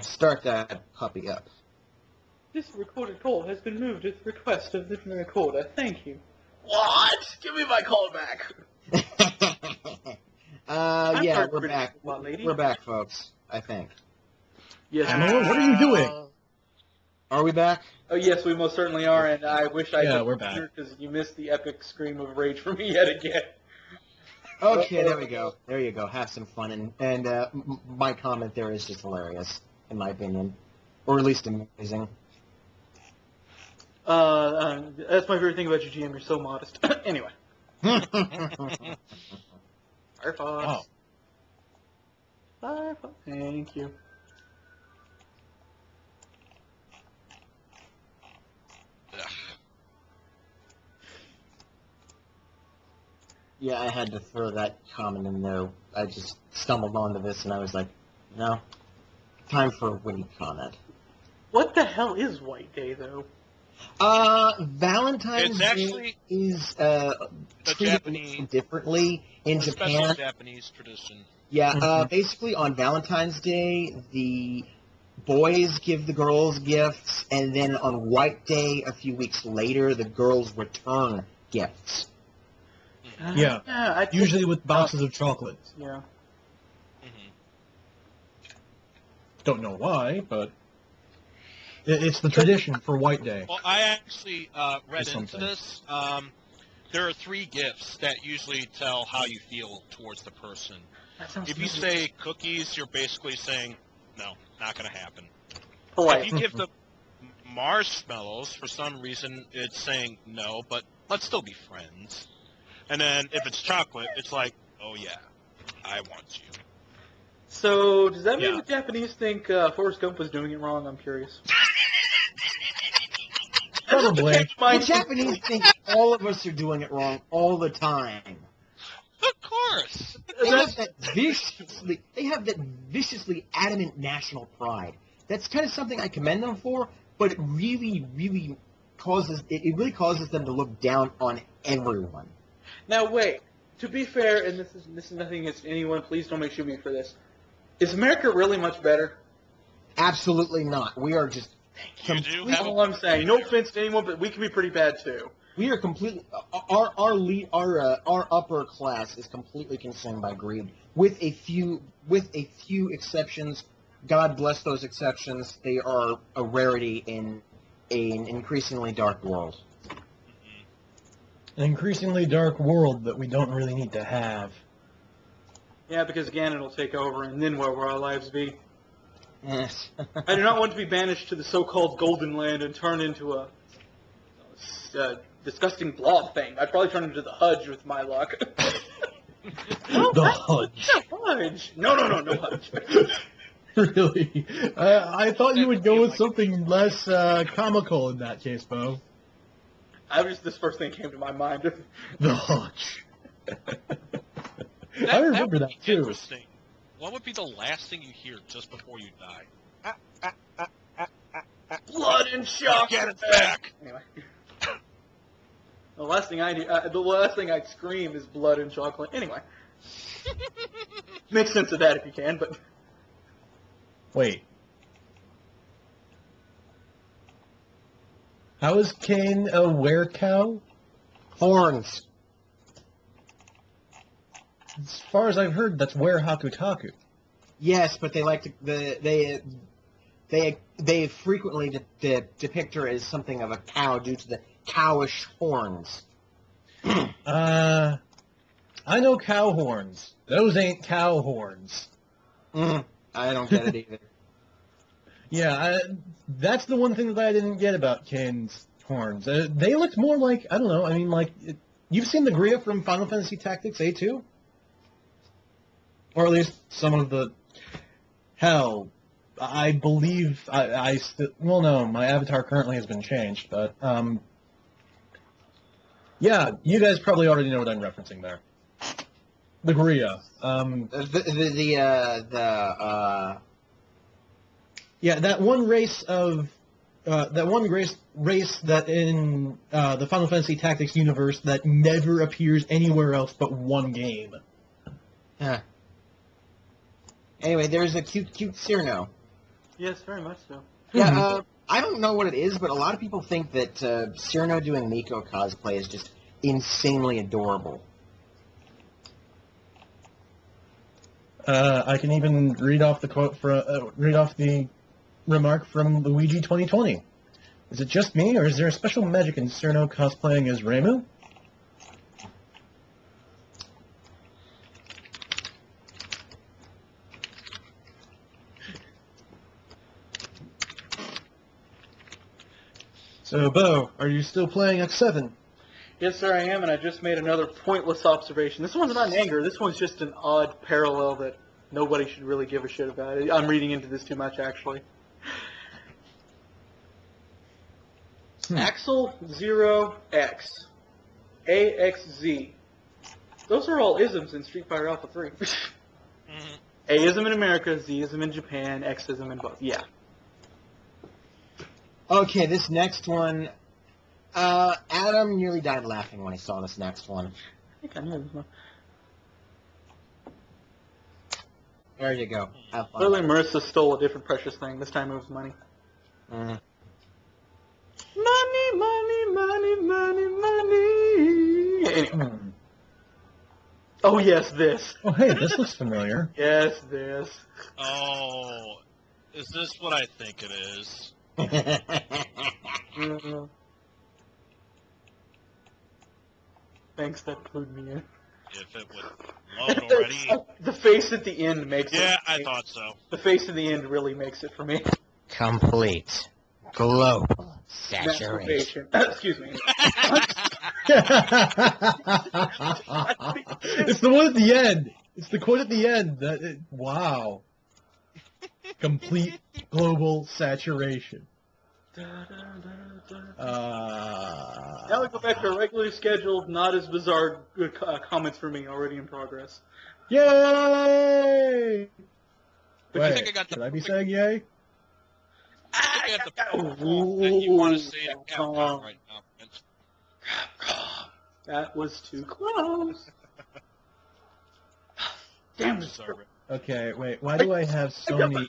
start that puppy up. This recorded call has been moved at the request of the recorder. Thank you. What? Give me my call back. Yeah, we're back. We're back, folks, I think. Yes. Emma, what are you doing? Are we back? Oh, yes, we most certainly are, and I wish I Yeah, could we're back. because you missed the epic scream of rage from me yet again. Okay, there we go. There you go. Have some fun. And my comment there is just hilarious, in my opinion. Or at least amazing. That's my favorite thing about you, GM. You're so modest. Anyway. Firefox. Oh. Firefox. Thank you. Yeah, I had to throw that comment in there. I just stumbled onto this, and I was like, no, time for a witty comment. What the hell is White Day, though? Valentine's It's actually Day is the treated Japanese, differently in a special Japan. Japanese tradition. Yeah, basically on Valentine's Day, the boys give the girls gifts, and then on White Day, a few weeks later, the girls return gifts. Yeah. Usually with boxes of chocolates. Yeah. Mm-hmm. Don't know why, but it's the tradition for White Day. Well, I actually read into something. this. There are 3 gifts that usually tell how you feel towards the person. That sounds If you say cookies, you're basically saying, no, not going to happen. polite. If you give them marshmallows, for some reason, it's saying no, but let's still be friends. And then if it's chocolate, it's like, oh yeah, I want you. So, does that mean Yeah. the Japanese think Forrest Gump was doing it wrong? I'm curious. Probably. The Japanese think all of us are doing it wrong all the time. Of course. They have that viciously adamant national pride. That's kind of something I commend them for, but it really causes them to look down on everyone. Now, wait. To be fair, and this is nothing against anyone, please don't make shoot me for this. Is America really much better? Absolutely not. We are just You do That's have all I'm saying. No offense to anyone, but we can be pretty bad too. we are completely our upper class is completely consumed by greed, with a few exceptions. God bless those exceptions. They are a rarity in an increasingly dark world. An increasingly dark world that we don't really need to have. Yeah, because Ganon will take over, and then where will our lives be? Yes. I do not want to be banished to the so-called Golden Land and turn into a disgusting blob thing. I'd probably turn into the Hudge with my luck. The Hudge. Hudge? No, Hudge. Really? I thought you would go with something less comical in that case, Bo. This first thing came to my mind. The Hudge. I remember that would be too. Interesting. What would be the last thing you hear just before you die? Blood and shock. Get it back. Anyway. The last thing I'd scream is blood and chocolate. Anyway. Make sense of that if you can, but... Wait. How is Kane a were-cow? Horns. As far as I've heard, that's were-haku-taku. Yes, but they like to they frequently depict her as something of a cow due to the cowish horns. I know cow horns. Those ain't cow horns. I don't get it either. Yeah, that's the one thing that I didn't get about Kane's horns. They looked more like, I don't know, I mean, like, you've seen the Gria from Final Fantasy Tactics A2? Or at least some of the... Hell, I believe I still... Well, no, my avatar currently has been changed, but, yeah, you guys probably already know what I'm referencing there. The Gria. Yeah, that one race of... that one race that in the Final Fantasy Tactics universe that never appears anywhere else but one game. Huh. Anyway, there's a cute Cyrano. Yes, very much so. Yeah, I don't know what it is, but a lot of people think that Cyrano doing Miko cosplay is just insanely adorable. I can even read off the quote read off the remark from Luigi 2020. Is it just me, or is there a special magic in Cyrano cosplaying as Reimu? So, Bo, are you still playing X7? Yes, sir, I am, and I just made another pointless observation. This one's not an anger. This one's just an odd parallel that nobody should really give a shit about. I'm reading into this too much, actually. Axel 0X. AXZ. Those are all isms in Street Fighter Alpha 3. A-ism in America, Z-ism in Japan, X-ism in both. Yeah. Okay, this next one. Adam nearly died laughing when he saw this next one. I think I know this one. There you go. Have fun. Clearly Marissa stole a different precious thing. This time it was money. Mhm. Money, money, money, money, money. Anyway. Oh, yes, this. Oh, hey, this looks familiar. Yes, this. Oh, is this what I think it is? Thanks, that clued me in. If it would load already. The face at the end makes it. Yeah, I thought so. The face at the end really makes it for me. Complete global saturation. Masturbation. Excuse me. It's the one at the end. It's the quote at the end. Wow. Complete global saturation. Now we go back to our regularly scheduled, not as bizarre comments for me already in progress. Yay! But Wait, you think I got the should I be perfect- saying yay? I think I got the perfect form that you want to say it Capcom right now. Vince. That was too close. Damn it. Deserve it. Okay, wait, why do I have so many...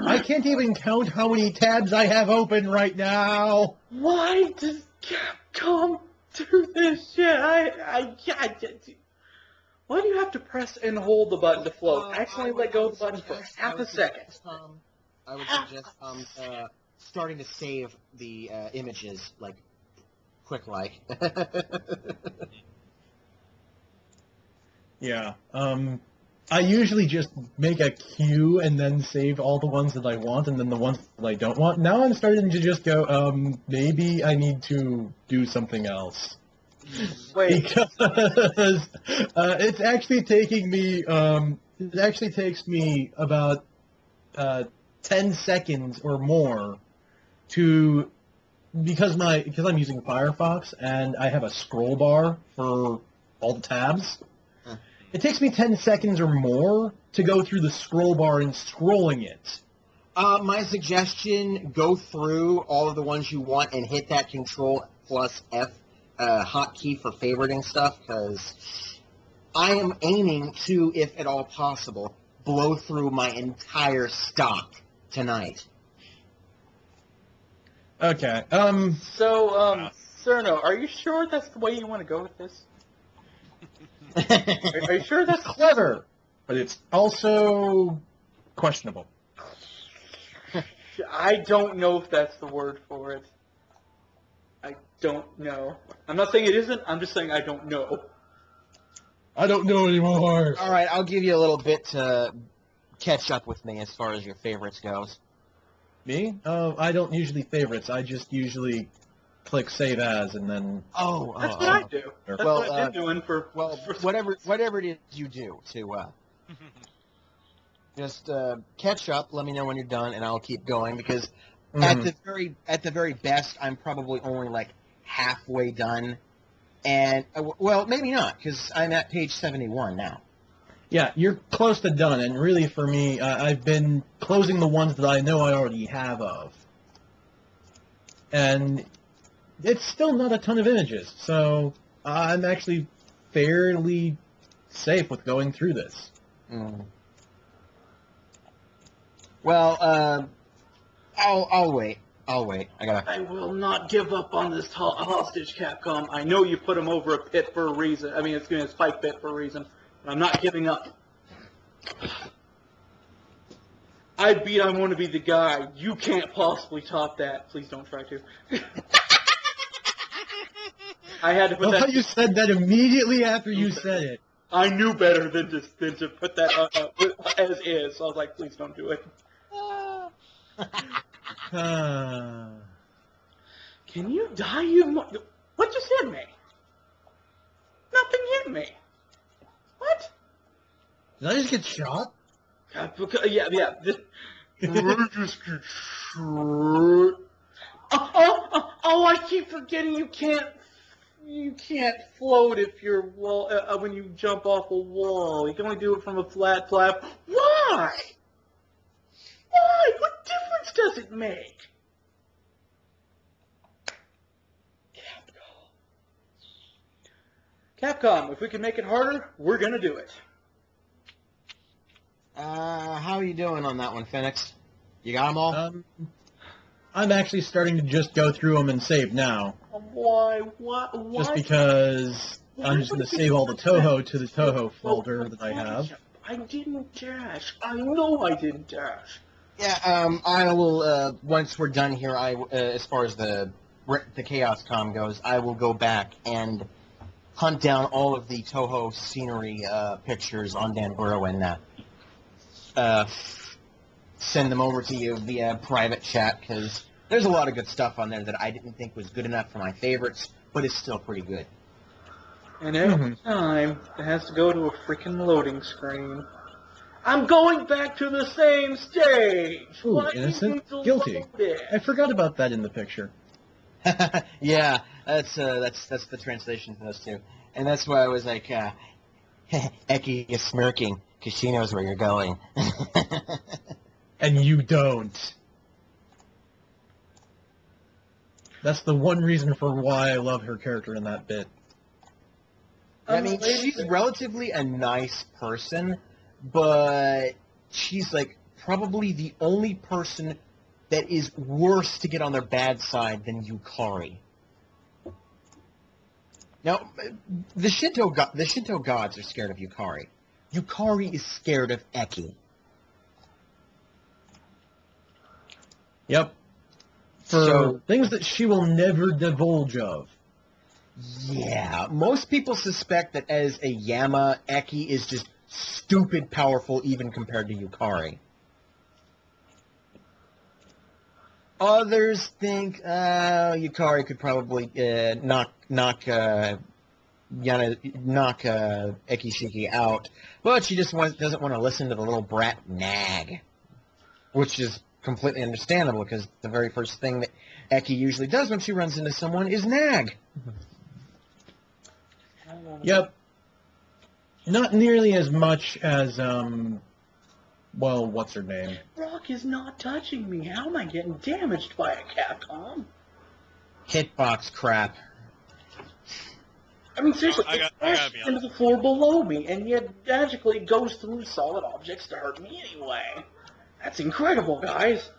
I can't even count how many tabs I have open right now! Why does Capcom do this shit? Why do you have to press and hold the button to float? Actually, let go of the button for half a second. I would suggest starting to save the images, like, quick-like. Yeah, I usually just make a queue and then save all the ones that I want and then the ones that I don't want. Now I'm starting to just go, maybe I need to do something else. Wait, Because it's actually taking me, it actually takes me about 10 seconds or more to, because I'm using Firefox and I have a scroll bar for all the tabs. It takes me 10 seconds or more to go through the scroll bar and scrolling it. My suggestion, go through all of the ones you want and hit that Control plus F hotkey for favoriting stuff, because I am aiming to, if at all possible, blow through my entire stock tonight. Okay, so, Cerno, are you sure that's the way you want to go with this? Are you sure that's clever, but it's also questionable. I don't know if that's the word for it. I don't know. I'm not saying it isn't, I'm just saying I don't know. I don't know anymore. All right, I'll give you a little bit to catch up with me as far as your favorites goes. Me? Oh, I don't usually favorites. I just usually click save as and then... That's what I do. That's Well, what I've been doing for... whatever it is you do to just catch up. Let me know when you're done, and I'll keep going because at the very best, I'm probably only like halfway done, and well, maybe not because I'm at page 71 now. Yeah, you're close to done, and really for me, I've been closing the ones that I know I already have of. And it's still not a ton of images, so I'm actually fairly safe with going through this. Well, I'll wait. I'll wait. I will not give up on this hostage, Capcom. I know you put him over a pit for a reason. I mean, it's going to spike pit for a reason. But I'm not giving up. I want to be the guy. You can't possibly top that. Please don't try to. I had to put that. You said that immediately after you said it. I knew better than to put that as is. So I was like, please don't do it. Can you die? What just hit me? Nothing hit me. What? Did I just get shot? Yeah. I just get shot. Oh, I keep forgetting you can't float if you're when you jump off a wall. You can only do it from a flat flap. Why? Why? What difference does it make? Capcom, if we can make it harder, we're gonna do it. How are you doing on that one, Phoenix? You got them all? I'm actually starting to just go through them and save now. Why? Just because I'm just going to save all the Toho to the Toho folder that I have. I didn't dash. I know I didn't dash. Yeah, I will, once we're done here, as far as the Chaos Com goes, I will go back and hunt down all of the Toho scenery pictures on Danburo and send them over to you via private chat, because there's a lot of good stuff on there that I didn't think was good enough for my favorites, but it's still pretty good. And every time, it has to go to a freaking loading screen. I'm going back to the same stage! Ooh, Why innocent? do you need to Guilty. load it? I forgot about that in the picture. Yeah, that's the translation for those two. And that's why I was like, Eki is smirking, because she knows where you're going. And you don't. That's the one reason for why I love her character in that bit. I mean, she's relatively a nice person, but she's, like, probably the only person that is worse to get on their bad side than Yukari. Now, the Shinto gods are scared of Yukari. Yukari is scared of Eki. Yep. For things that she will never divulge of. Yeah, most people suspect that as a Yama, Eki is just stupid powerful even compared to Yukari. Others think Yukari could probably knock Ekishiki out, but she just doesn't want to listen to the little brat nag, which is completely understandable because the very first thing that Eki usually does when she runs into someone is nag. Yep. Not nearly as much as, well, what's her name? Rock is not touching me. How am I getting damaged by a Capcom? Hitbox crap. I mean, seriously, I it gotta crashed be into the floor below me, and yet magically it goes through solid objects to hurt me anyway. That's incredible, guys.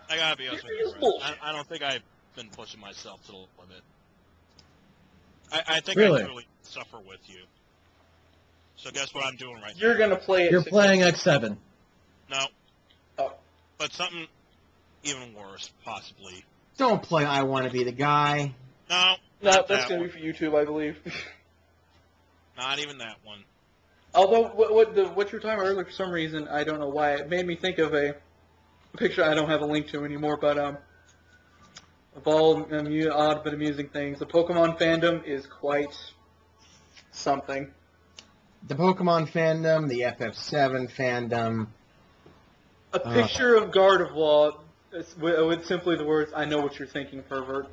I gotta be honest with Serious you, bullshit. I don't think I've been pushing myself to the limit. I think Really? I truly suffer with you. So guess what I'm doing right You're gonna play it. You're playing X7. now? No. Oh. But something even worse, possibly. Don't play I Want to Be the Guy. No. No, not that's that gonna one. be for YouTube, I believe. Not even that one. Although, what you were talking about earlier, for some reason, I don't know why, it made me think of a picture I don't have a link to anymore, but, of all odd but amusing things, the Pokemon fandom is quite something. The Pokemon fandom, the FF7 fandom. A picture of Gardevoir with simply the words, "I know what you're thinking, pervert."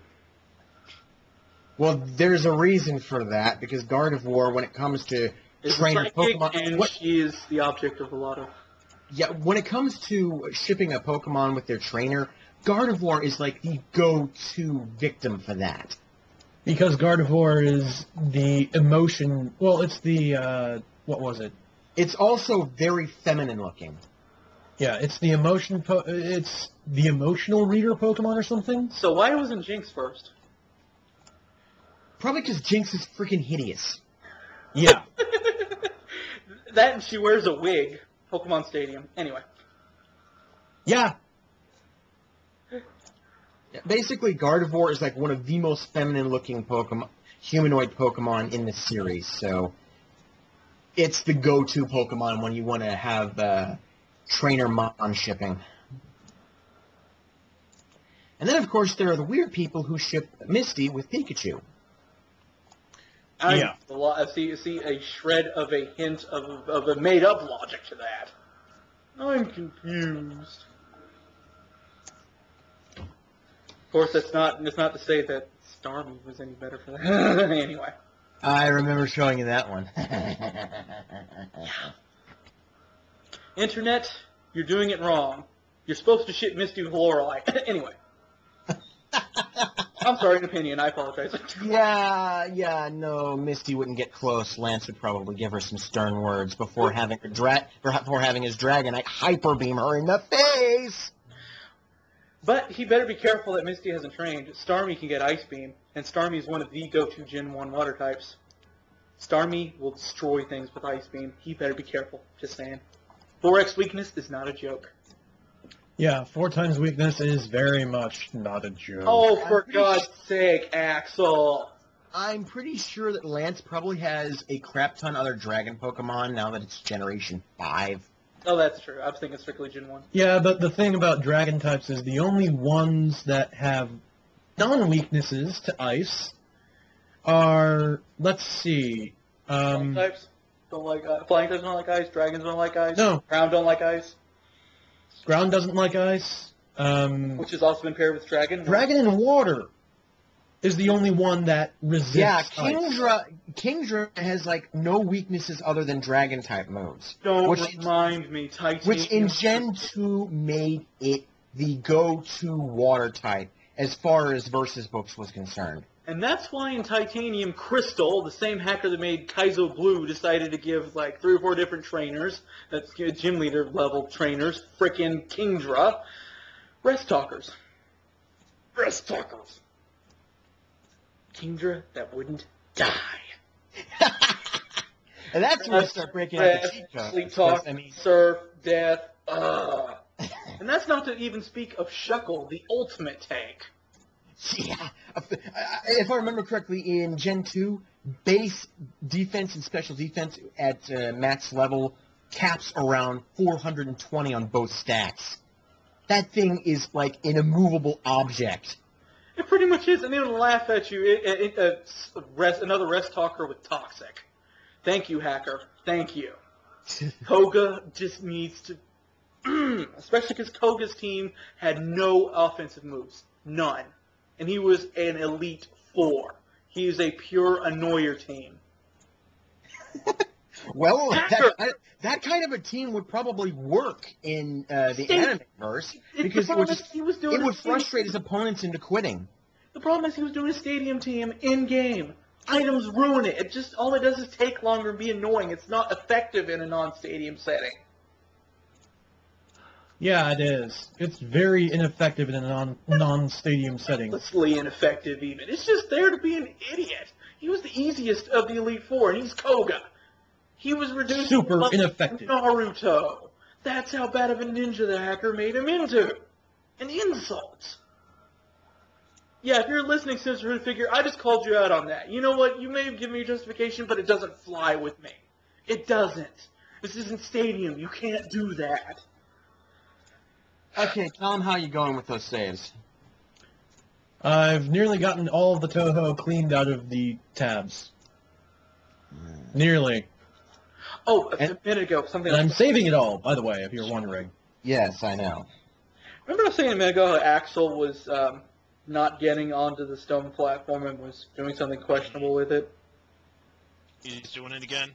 Well, there's a reason for that, because Gardevoir, when it comes to Is training psychic, Pokemon... and she is the object of a lot of... Yeah, when it comes to shipping a Pokemon with their trainer, Gardevoir is like the go-to victim for that. Because Gardevoir is the emotion... Well, it's the... what was it? It's also very feminine looking. Yeah, it's the it's the emotional reader Pokemon or something. So why wasn't Jinx first? Probably because Jinx is freaking hideous. Yeah. That and she wears a wig. Pokemon Stadium. Anyway. Yeah. Basically, Gardevoir is like one of the most feminine-looking Pokemon, humanoid Pokemon in the series. So it's the go-to Pokemon when you want to have trainer mon shipping. And then, of course, there are the weird people who ship Misty with Pikachu. Yeah. I see a shred of a hint of a made-up logic to that. I'm confused. Of course, it's not to say that Starmie was any better for that. Anyway. I remember showing you that one. Internet, you're doing it wrong. You're supposed to ship Misty with Lorelei. Anyway. I'm sorry, an opinion. I apologize. No, Misty wouldn't get close. Lance would probably give her some stern words before having his Dragonite hyper beam her in the face. But he better be careful that Misty hasn't trained. Starmie can get Ice Beam, and Starmie is one of the go-to Gen 1 water types. Starmie will destroy things with Ice Beam. He better be careful. Just saying. 4X weakness is not a joke. Yeah, 4 times weakness is very much not a joke. Oh, for God's sake, Axel. I'm pretty sure that Lance probably has a crap ton other Dragon Pokemon now that it's Generation 5. Oh, that's true. I was thinking strictly Gen 1. Yeah, but the thing about Dragon types is the only ones that have non-weaknesses to ice are, let's see, Flying types don't like Flying types don't like ice. Dragons don't like ice. No. Ground don't like ice. Ground doesn't like ice. Which has also been paired with Dragon. Dragon and Water is the only one that resists ice. Kingdra has like no weaknesses other than Dragon type moves. Don't remind me, Titanium. Which in Gen 2 made it the go-to water type as far as Versus Books was concerned. And that's why in Titanium Crystal, the same hacker that made Kaizo Blue decided to give like 3 or 4 different trainers, that's gym leader level trainers, frickin' Kingdra, Rest Talkers. Rest Talkers. Kingdra that wouldn't die. And that's when you start breaking out the cheat codes. Sleep talk, surf, death, And that's not to even speak of Shuckle, the ultimate tank. Yeah. If I remember correctly, in Gen 2, base defense and special defense at max level caps around 420 on both stats. That thing is like an immovable object. It pretty much is, and they would laugh at you. Another rest talker with Toxic. Thank you, hacker. Thank you. Koga just needs to... especially because Koga's team had no offensive moves. None. And he was an Elite 4. He is a pure annoyer team. Well, that kind of a team would probably work in the anime-verse because it would frustrate his opponents into quitting. The problem is he was doing a stadium team in-game. Items ruin it. All it does is take longer and be annoying. It's not effective in a non-stadium setting. Yeah, it is. It's very ineffective in a non-stadium setting. Hopelessly ineffective, even. It's just there to be an idiot. He was the easiest of the Elite Four, and he's Koga. He was reduced Super to ineffective. Naruto. That's how bad of a ninja the hacker made him into. An insult. Yeah, if you're listening, Sisterhood figure, I just called you out on that. You know what? You may have given me your justification, but it doesn't fly with me. It doesn't. This isn't Stadium. You can't do that. Okay, tell him how you going with those saves. I've nearly gotten all of the Toho cleaned out of the tabs. Nearly. Oh, a minute ago, something And I'm saving it all, by the way, if you're wondering. Yes, I know. Remember I was saying a minute ago how Axel was not getting onto the stone platform and was doing something questionable with it? He's doing it again?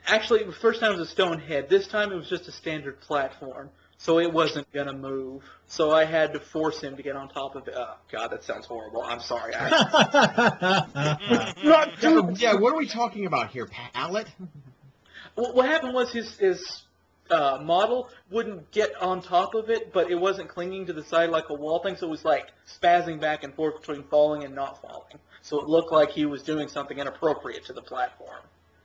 Actually, the first time it was a stone head. This time it was just a standard platform. So it wasn't going to move. So I had to force him to get on top of it. Oh, God, that sounds horrible. I'm sorry. Yeah, what are we talking about here? Pallet? What happened was his model wouldn't get on top of it, but it wasn't clinging to the side like a wall thing, so it was like spazzing back and forth between falling and not falling. So it looked like he was doing something inappropriate to the platform.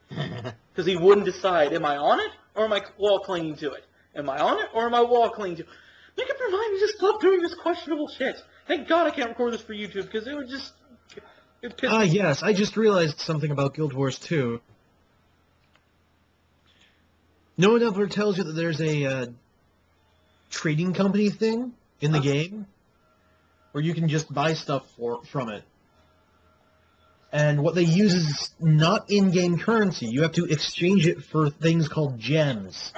Because he wouldn't decide, am I on it or am I wall clinging to it? Am I on it or am I wall clinging to it? Make up your mind and just stop doing this questionable shit. Thank God I can't record this for YouTube because it would just... Yes, I just realized something about Guild Wars 2. No one ever tells you that there's a trading company thing in the game where you can just buy stuff from it. And what they use is not in-game currency. You have to exchange it for things called gems.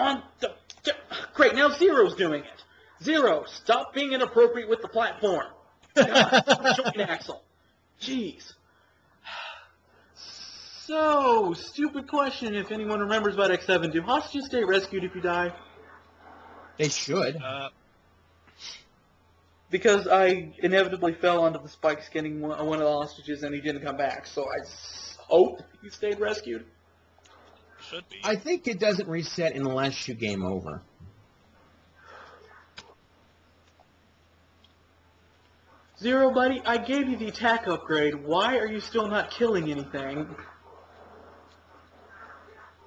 Great, now Zero's doing it. Zero, stop being inappropriate with the platform. God, join Axel. Jeez. So, stupid question if anyone remembers about X7. Do hostages stay rescued if you die? They should. Because I inevitably fell onto the spikes getting one of the hostages and he didn't come back, so I hope he stayed rescued. Should be. I think it doesn't reset unless you game over. Zero, buddy, I gave you the attack upgrade. Why are you still not killing anything?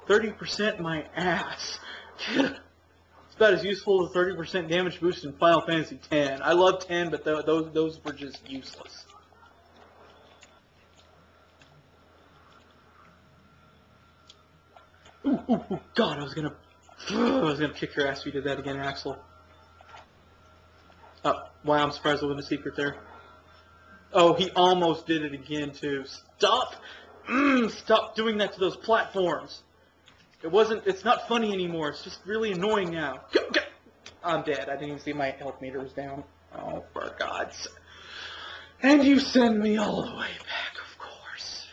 30% my ass. It's about as useful as 30% damage boost in Final Fantasy X. I love 10, but those were just useless. Ooh, God, I was gonna kick your ass if you did that again, Axel. Oh, wow, I'm surprised there wasn't a secret there. Oh, he almost did it again, too. Stop! Stop doing that to those platforms! It's not funny anymore, it's just really annoying now. Go! I'm dead, I didn't even see my health meter was down. Oh, for God's sake. And you send me all the way back, of course.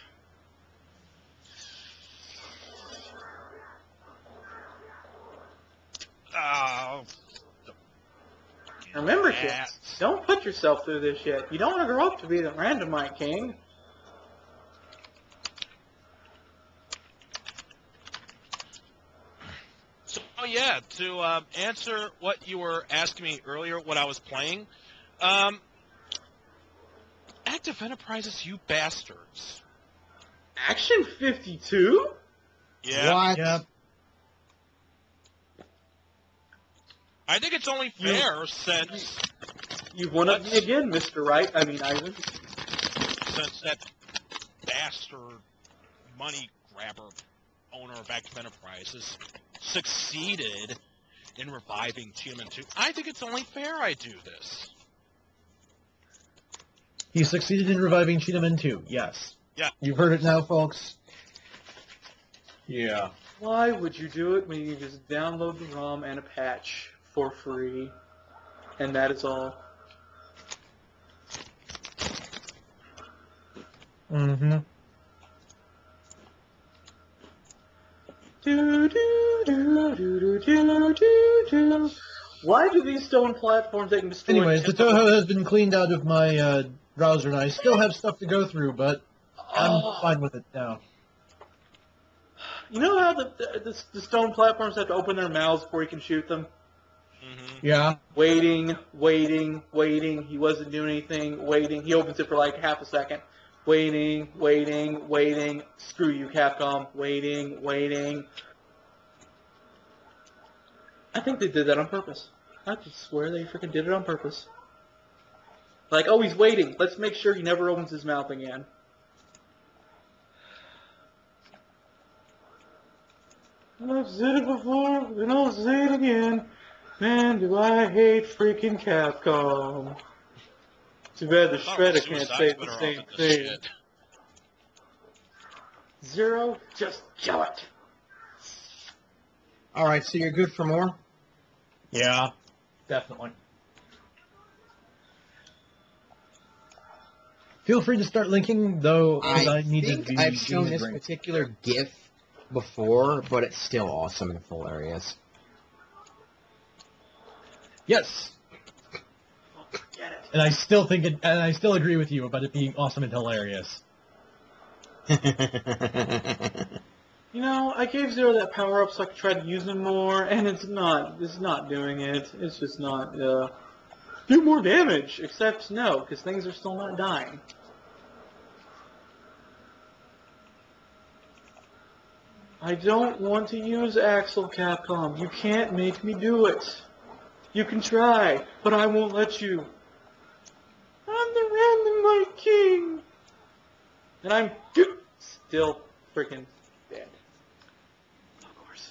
Oh. Remember, kids, don't put yourself through this shit. You don't want to grow up to be the Randomite King. So, yeah, to answer what you were asking me earlier, what I was playing, Active Enterprises, you bastards. Action 52? Yeah. What? Yep. I think it's only fair since You've won up me again, Mr. Wright. I mean, Ivan. since that bastard money grabber owner of Active Enterprises succeeded in reviving Cheetahman 2. I think it's only fair I do this. He succeeded in reviving Cheetahman 2, yes. Yeah. You've heard it now, folks. Yeah. Why would you do it when you can just download the ROM and a patch for free? And that is all. Mm-hmm. Why do these stone platforms that can destroy... Anyways, the Toho has been cleaned out of my browser, and I still have stuff to go through, but I'm fine with it now. You know how the stone platforms have to open their mouths before you can shoot them? Mm-hmm. Yeah. Waiting. He wasn't doing anything. Waiting. He opens it for like half a second. Waiting. Screw you, Capcom. Waiting. I think they did that on purpose. I just swear they freaking did it on purpose. Like, oh, he's waiting. Let's make sure he never opens his mouth again. I've said it before, and I'll say it again. Man, do I hate freaking Capcom. Too bad the Shredder can't say the same thing. Zero, just kill it. Alright, so you're good for more? Yeah. Definitely. Feel free to start linking, though, because I need to be... I've shown this particular GIF before, but it's still awesome and hilarious. Yes. Get it. And I still think it, and I still agree with you about it being awesome and hilarious. You know, I gave Zero that power up so I could try to use him more, and it's not doing it. It's just not, do more damage, except no, because things are still not dying. I don't want to use Axel, Capcom. You can't make me do it. You can try, but I won't let you. I'm the Randomite King! And I'm still freaking dead. Of course.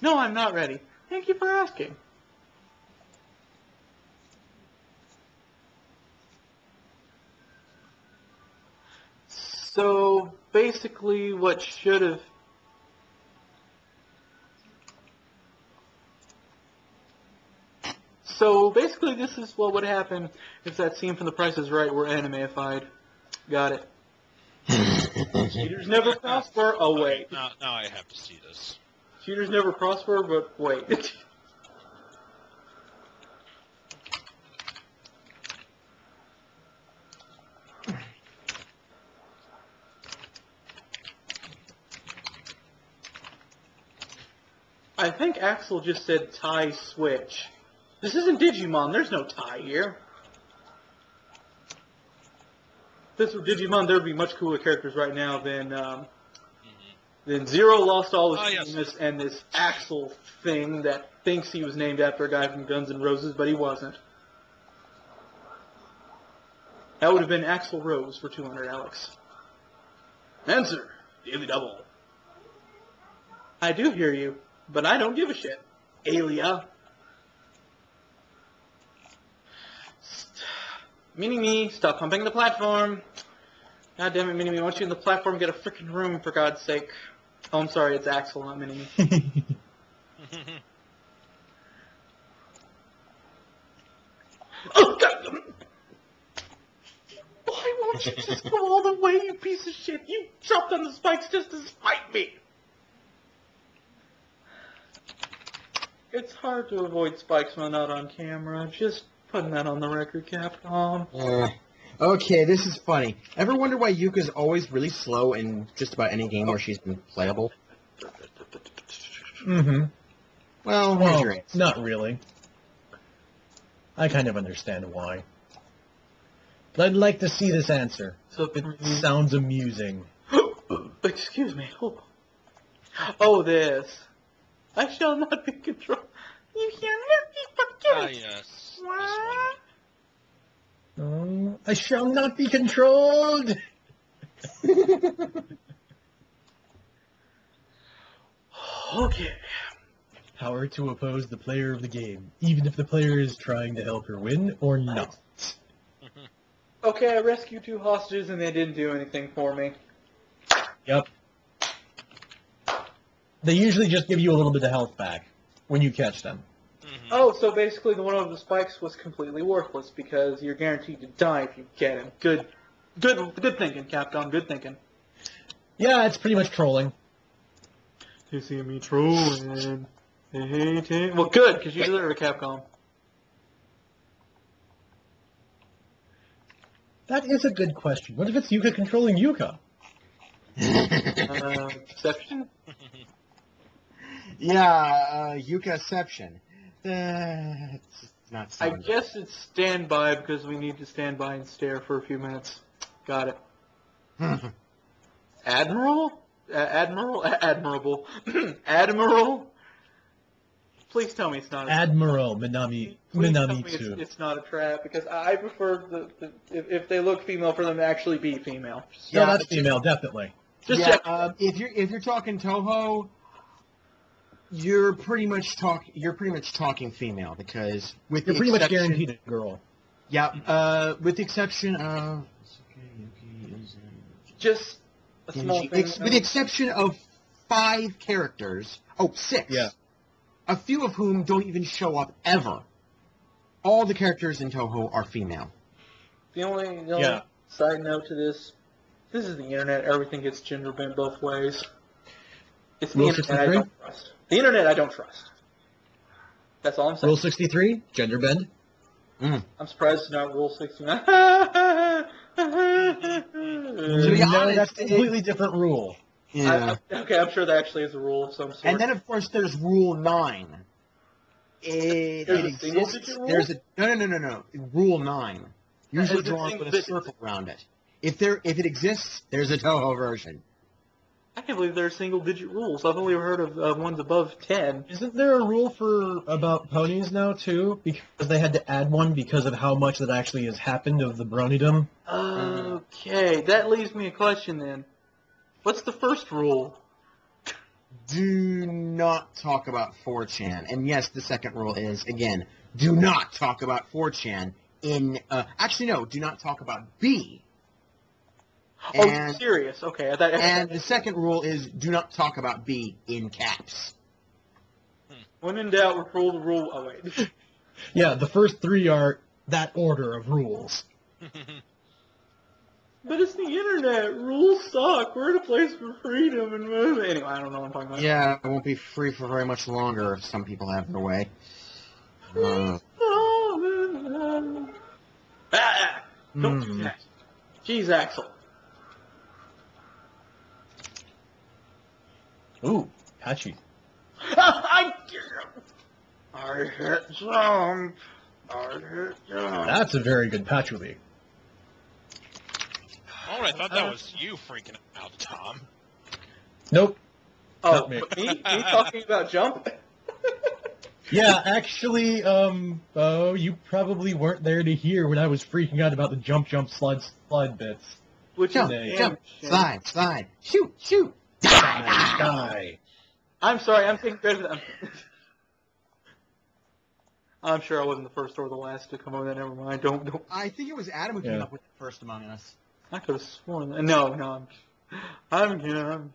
No, I'm not ready. Thank you for asking. So, basically what should have... So, basically this is what would happen if that scene from The Price is Right were animeified. Got it. Cheaters never prosper. Oh, wait. Now I have to see this. Cheaters never prosper, but wait. I think Axel just said tie switch. This isn't Digimon, there's no tie here. If this were Digimon, there would be much cooler characters right now than Zero lost all his famous and this Axel thing that thinks he was named after a guy from Guns N' Roses, but he wasn't. That would have been Axel Rose for 200, Alex. Answer, daily double. I do hear you, but I don't give a shit. Alia. Mini-Me, stop humping the platform. God damn it, Mini-Me, once you in the platform, get a freaking room, for God's sake. Oh, I'm sorry, it's Axel, not Mini-Me. Oh, God! Why won't you just go all the way, you piece of shit? You jumped on the spikes just to spite me! It's hard to avoid spikes when not on camera. Just putting that on the record, Capcom. Okay, this is funny. Ever wonder why Yuka's always really slow in just about any game where she's been playable? Mm-hmm. Well, here's your answer. Not really. I kind of understand why. But I'd like to see this answer. So It sounds amusing. Excuse me. Oh, this. I shall not be controlled. You shall not be controlled. Yes. What? Oh, I shall not be controlled! Okay. Power to oppose the player of the game, even if the player is trying to help her win or not. Okay, I rescued 2 hostages and they didn't do anything for me. Yep. They usually just give you a little bit of health back when you catch them. Oh, so basically the one over the spikes was completely worthless because you're guaranteed to die if you get him. Good thinking, Capcom. Good thinking. Yeah, it's pretty much trolling. You see me trolling. Hey. Well, good, because you deserve it, Capcom. That is a good question. What if it's Yuka controlling Yuka? Exception? Yeah, Yukaception. It's not I sound guess it's standby because we need to stand by and stare for a few minutes. Got it. good. Admiral? Admirable. Admiral? Please tell me it's not a Admiral Minami Please tell me Minamitsu. it's not a trap, because I prefer if they look female, for them to actually be female. Yeah, Yeah, that's female, definitely. Just Yeah, check. if you're talking Toho, you're pretty much talking female because with You're the pretty much exception- guaranteed a girl. Yeah, with the exception of Just a small thing. with the exception of 5 characters. Oh, 6. Yeah. A few of whom don't even show up ever. All the characters in Toho are female. The only Yeah. side note to this is the internet. Everything gets gender bent both ways. It's the Rule internet I 63? don't trust. The internet I don't trust. That's all I'm saying. Rule 63, gender bend. I'm surprised it's not Rule 69. To be No, honest, that's a completely different rule. Yeah. Okay, I'm sure that actually is a rule of some sort. And then, of course, there's Rule 9. It There's a exists. single-digit rule? There's a no. Rule 9. Usually Is it drawn single with a digit? circle around it. If it exists, there's a Toho version. I can't believe there are single-digit rules. I've only heard of ones above 10. Isn't there a rule for about ponies now too? Because they had to add one because of how much that actually has happened of the Bronydom. Okay, that leaves me a question then. What's the first rule? Do not talk about 4chan. And yes, the second rule is, again, do not talk about 4chan in, actually no, do not talk about B. Oh, you're And, serious? Okay. and the second rule is, do not talk about B in caps. When in doubt, rule the rule. Oh, wait. Yeah, the first three are that order of rules. But it's the internet. Rules suck. We're in a place for freedom and movement. Anyway, I don't know what I'm talking about. Yeah, it won't be free for very much longer if some people have their way. Don't do that. Jeez, Axel. Ooh, patchy. I hit jump. I hit jump. That's a very good patchouli. Oh, I thought that was you freaking out, Tom. Nope. Oh, Not me. me talking about jump? Yeah, actually, you probably weren't there to hear when I was freaking out about the jump, slide bits. Which Jump, is a jump, shame. slide, shoot, Die. I'm sorry, I'm taking credit for that. I'm sure I wasn't the first or the last to come over that. Never mind. Don't. I think it was Adam who came Yeah. up with it first among us. I could have sworn that. No. I'm.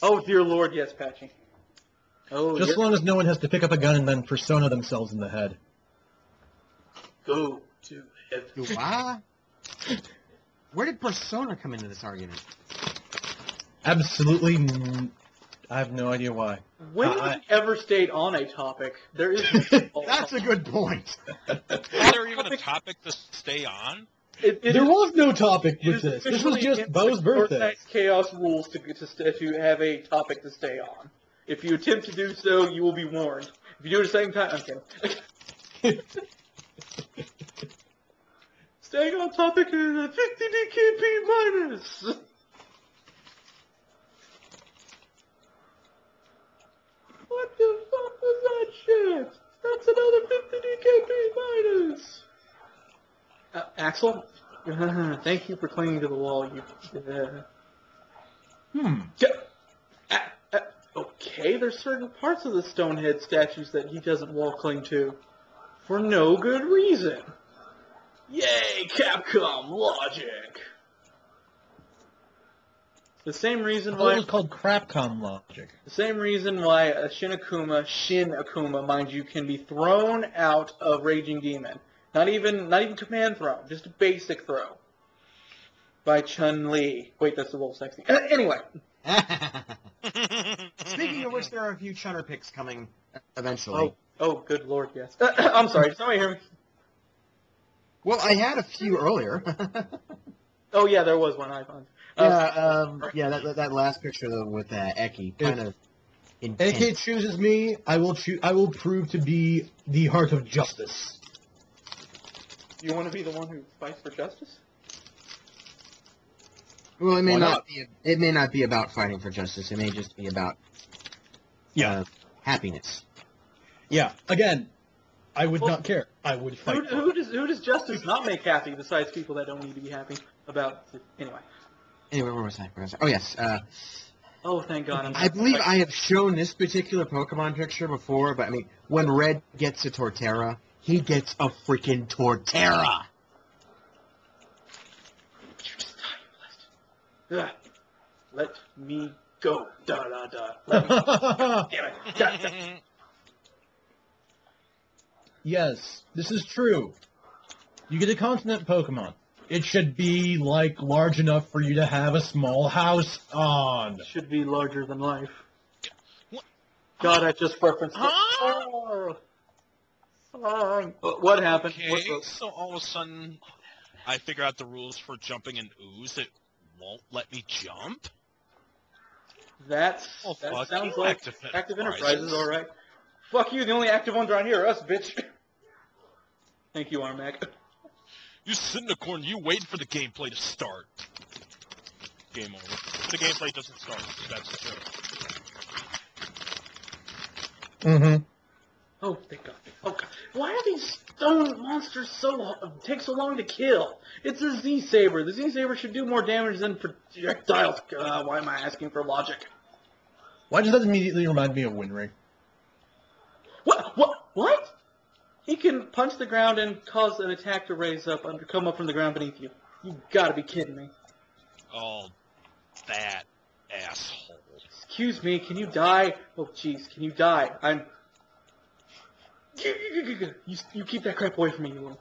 Oh dear Lord, yes, Patchy. Oh, Just yes. as long as no one has to pick up a gun and then persona themselves in the head. Go to heaven. Do I? Where did Persona come into this argument? Absolutely, I have no idea why. When have we ever stayed on a topic? There is. That's a good point. Is there even a topic to stay on? There was no topic with this. This was officially just against Bo's the birthday. Organized Chaos rules to have a topic to stay on. If you attempt to do so, you will be warned. If you do it at the same time, I'm kidding. Staying on topic is a 50 DKP minus. What the fuck was that shit? That's another 50 DKP minus. Axel, thank you for clinging to the wall. Okay, there's certain parts of the Stonehead statues that he doesn't wall cling to. For no good reason. Yay, Capcom logic! The same reason I thought why... it was called Crapcom logic. The same reason why a Shin Akuma, mind you, can be thrown out of Raging Demon. Not even command throw, just a basic throw. By Chun-Li. Wait, that's a little sexy. Anyway. Speaking of which, there are a few Chunner picks coming eventually. Oh, good lord, yes. I'm sorry, did somebody hear me? Well, I had a few earlier. Oh yeah, there was one I found. That last picture though with Eki, kind of intense. AK chooses me, I will prove to be the heart of justice. Do you want to be the one who fights for justice? Well, it may Why not not? be. It may not be about fighting for justice. It may just be about happiness. Yeah, again, I would not care. I would fight. Who does justice not make happy besides people that don't need to be happy about? Anyway. Anyway, where was I? Oh yes. Oh, thank God. I believe I have shown this particular Pokemon picture before, but I mean, when Red gets a Torterra, he gets a freaking Torterra. Let me go. Da da da. Let me go. Damn it. Da, da. Yes, this is true. You get a continent Pokemon. It should be, like, large enough for you to have a small house on. Should be larger than life. What? God, I just referenced it. Huh? What happened? Okay, so all of a sudden, I figure out the rules for jumping an ooze. It won't let me jump? That fuck sounds you, like Active Active Enterprises. Enterprises, alright. Fuck you, the only active ones around here are us, bitch. Thank you, Armac. You sit in the corner, you wait for the gameplay to start. Game over. The gameplay doesn't start. That's the joke. Mm-hmm. Oh, thank God. Oh, God. Why are these stone monsters take so long to kill? It's a Z-Saber. The Z-Saber should do more damage than projectiles. Why am I asking for logic? Why does that immediately remind me of Winry? What? He can punch the ground and cause an attack to raise up, come up from the ground beneath you. You gotta be kidding me. Oh, that asshole. Excuse me, can you die? Oh, jeez, can you die? You keep that crap away from me, you will.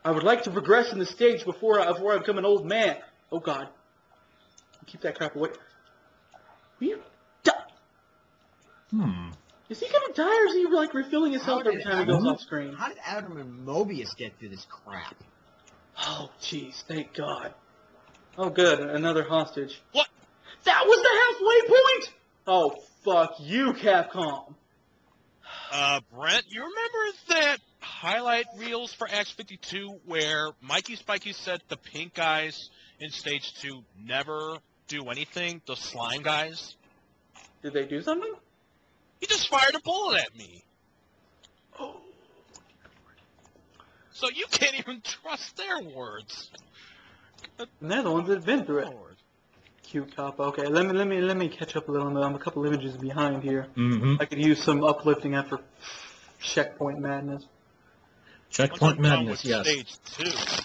I would like to progress in the stage before I become an old man. Oh, God. You keep that crap away. Will you die? Is he gonna die, or is he, like, refilling his health every time he goes off screen? How did Adam and Mobius get through this crap? Oh, jeez, thank God. Oh, good, another hostage. What? That was the halfway point! Oh, fuck you, Capcom. Brent, you remember that highlight reels for X-52 where Mikey Spikey said the pink guys in Stage 2 never do anything, the slime guys? Did they do something? He just fired a bullet at me. Oh. So you can't even trust their words. And they're the ones that have been through it. Cute cop. Okay, let me catch up a little. I'm a couple images behind here. Mm-hmm. I could use some uplifting after checkpoint madness. Checkpoint Once I'm done madness, with yes. Stage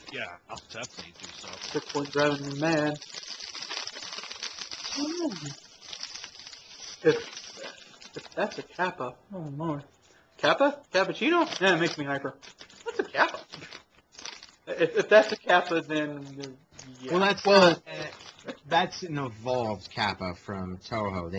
2, yeah, I'll definitely do so. Checkpoint driving me mad. If that's a Kappa, oh my. Kappa? Cappuccino? Yeah, it makes me hyper. What's a Kappa? If that's a Kappa, then yeah. Well, that's an evolved Kappa from Toho.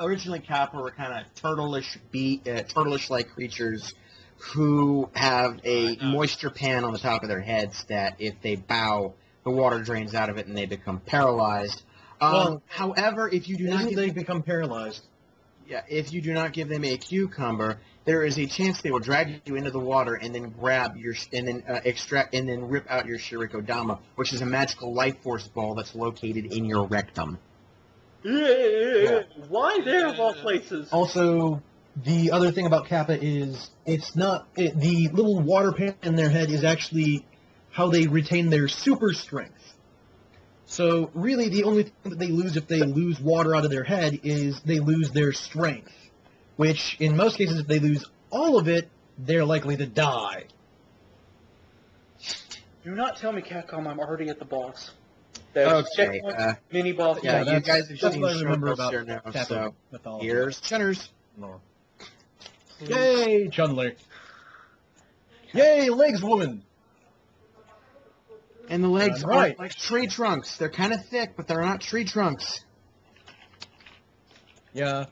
Originally Kappa were kind of turtleish-like creatures who have a moisture pan on the top of their heads that if they bow, the water drains out of it and they become paralyzed. However, if you do not They become paralyzed. if you do not give them a cucumber, there is a chance they will drag you into the water and then grab your extract and then rip out your shirikodama, which is a magical life force ball that's located in your rectum. Yeah. Why there of all places? Also, the other thing about Kappa is the little water pan in their head is actually how they retain their super strength. So really, the only thing that they lose if they lose water out of their head is they lose their strength, which in most cases, if they lose all of it, they're likely to die. Do not tell me, Capcom, I'm already at the boss. Okay, mini boss. yeah, you that's- guys have that's seen what I remember Shoko about here now, Kappa so mythology. here's Chunners. No. Yay, Chun-Li. Yay, legs woman. And the legs I'm are right. like tree trunks. They're kind of thick, but they're not tree trunks. Yeah.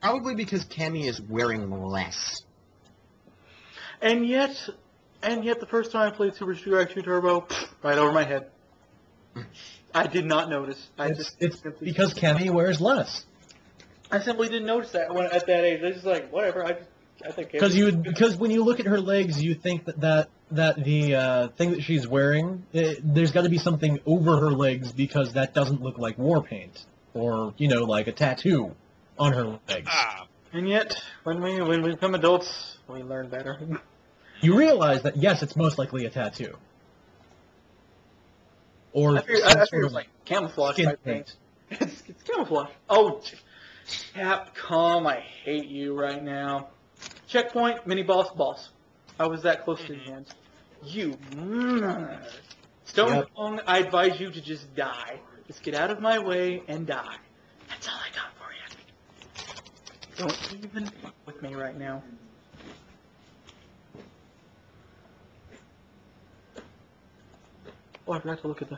Probably because Cammy is wearing less. And yet, the first time I played Super Street Fighter 2 Turbo, right over my head. I did not notice. It's because Cammy wears less. I simply didn't notice that at that age. I was just like, whatever. I think Because when you look at her legs, you think that the thing that she's wearing, there's got to be something over her legs because that doesn't look like war paint or like a tattoo on her legs. And yet, when we become adults, we learn better. You realize that yes, it's most likely a tattoo. Or I figured it was like camouflage skin type paint. things. It's camouflage. Oh, Capcom, I hate you right now. Checkpoint, mini boss. I was that close to the end. You. Stone Kong, I advise you to just die. Just get out of my way and die. That's all I got for you. Don't even fuck with me right now. Oh, I forgot to look at the...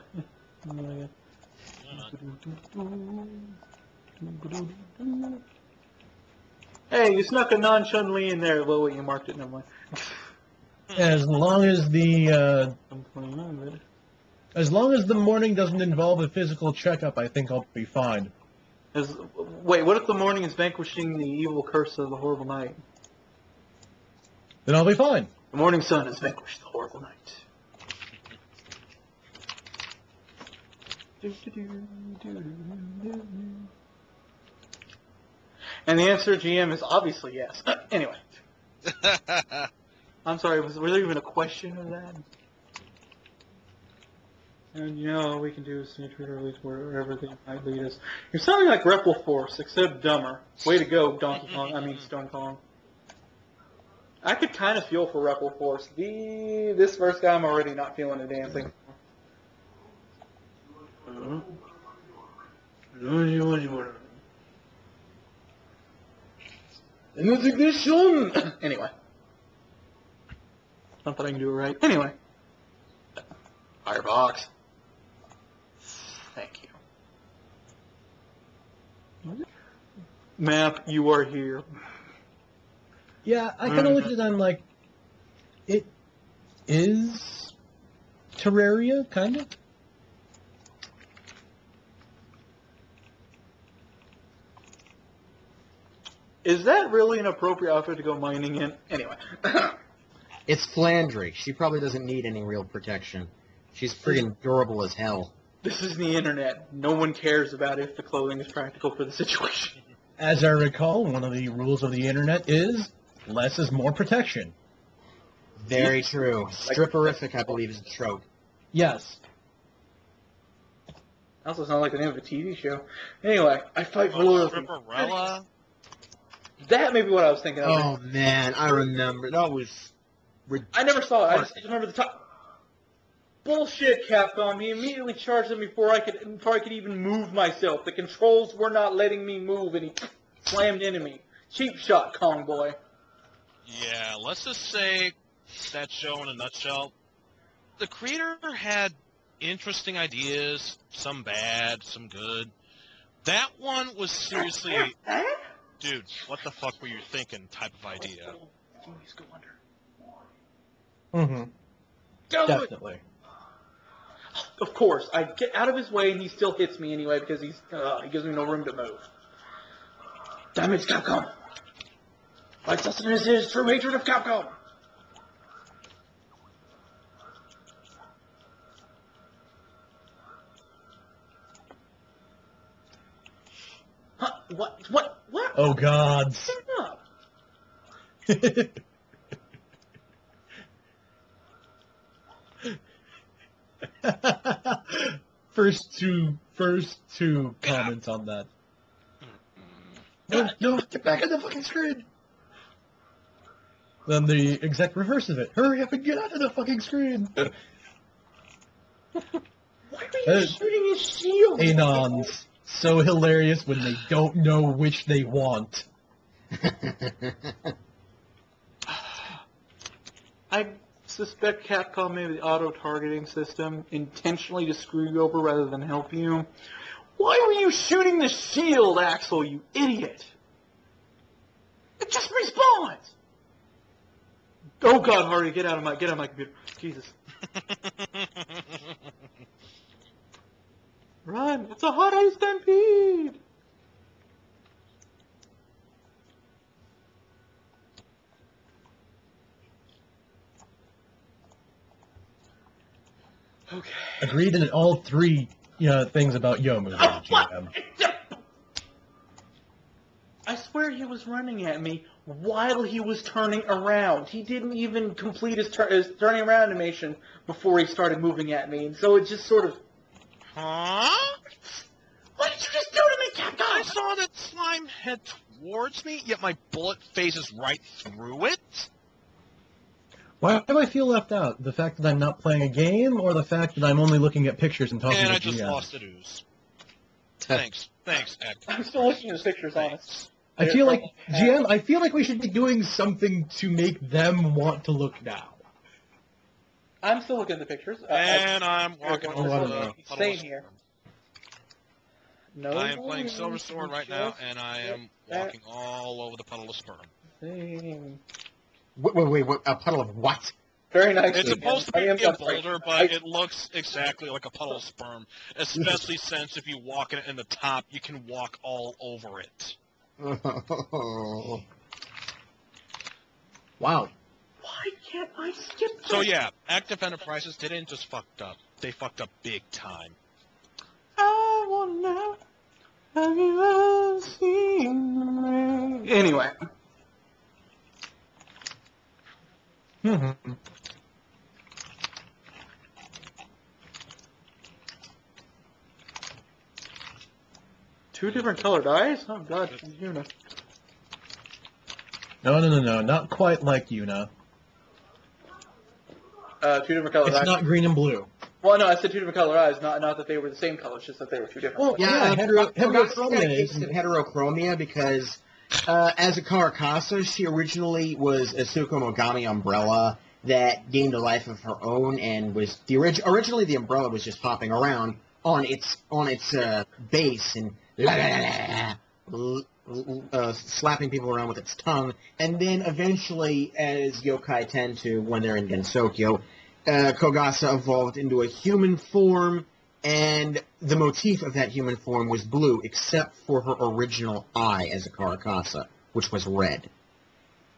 Hey, you snuck a non-Chun-Li in there. Well, wait, you marked it. Never mind. As long as the morning doesn't involve a physical checkup, I think I'll be fine. Wait, what if the morning is vanquishing the evil curse of the horrible night? Then I'll be fine. The morning sun has vanquished the horrible night. And the answer, GM, is obviously yes. Anyway. I'm sorry, was there even a question of that? And you know, all we can do is send Twitter release wherever they might lead us. You're sounding like Rebel Force, except dumber. Way to go, Donkey Kong. I mean, Stone Kong. I could kind of feel for Rebel Force. This first guy, I'm already not feeling a damn thing. Anyway. Not that I can do it right. Anyway. Firebox. Thank you. Map, you are here. Yeah, I kind of looked at it and I'm like, it is Terraria, kind of? Is that really an appropriate outfit to go mining in? Anyway. It's Flandry. She probably doesn't need any real protection. She's friggin' durable as hell. This is the internet. No one cares about if the clothing is practical for the situation. As I recall, one of the rules of the internet is less is more protection. Very true. Stripperific, I believe, is the trope. Yes. Also sounds like the name of a TV show. Anyway, I fight for loyalty. Stripperella? That may be what I was thinking of. Oh, man, I remember. That was... I never saw it. I just remember the top. Bullshit, Capcom. He immediately charged him before I could even move myself. The controls were not letting me move, and he slammed into me. Cheap shot, Kong boy. Yeah, let's just say that show in a nutshell. The creator had interesting ideas, some bad, some good. That one was seriously, dude, what the fuck were you thinking type of idea. Mm-hmm. Definitely. Of course, I get out of his way and he still hits me anyway because he gives me no room to move. Damage, Capcom! My sustenance is true hatred of Capcom! Huh? What? Oh, gods. Shut up! First two comments on that. No, get back on the fucking screen. Then the exact reverse of it. Hurry up and get out of the fucking screen. Why are you shooting his shield? Anons. So hilarious when they don't know which they want. I suspect Capcom made the auto-targeting system intentionally to screw you over rather than help you. Why were you shooting the shield, Axel, you idiot? It just respawns! Oh god, Hardy, get out of my computer. Jesus. Run! It's a hot ice stampede! Okay. Agreed in all three things about Yomu. I swear he was running at me while he was turning around. He didn't even complete his turning around animation before he started moving at me, and so it just sort of... Huh? What did you just do to me, Capcom? I saw that slime head towards me, yet my bullet phases right through it? Why do I feel left out? The fact that I'm not playing a game, or the fact that I'm only looking at pictures and talking And to I just GM? lost it, ooze. Thanks, Ed. I'm still looking at his pictures, honest. I feel like, GM, I feel like we should be doing something to make them want to look now. I'm still looking at the pictures. And I'm walking Oh, I over don't the know. puddle Same of here. sperm. No, I am playing Silver Sword right now, just and I am walking all over the puddle of sperm. same. Wait, a puddle of what? Very nice. It's supposed to be I a am boulder, but it looks exactly like a puddle of sperm, especially since if you walk in it in the top, you can walk all over it. Wow. Why can't I skip that? So yeah, Active Enterprises didn't just fucked up. They fucked up big time. I wanna know, have you ever seen the rain? Anyway. Two different colored eyes? Oh god, Yuna. No, not quite like Yuna. Two different colored It's eyes. not green and blue. Well, no, I said two different colored eyes, not that they were the same color, it's just that they were two different. Well, colors. yeah, heterochromia Case of heterochromia because as a Karakasa, she originally was a Tsukumogami umbrella that gained a life of her own and was originally the umbrella was just hopping around on its base and slapping people around with its tongue, and then eventually, as yokai tend to when they're in Gensokyo, Kogasa evolved into a human form, and the motif of that human form was blue, except for her original eye as a Karakasa, which was red.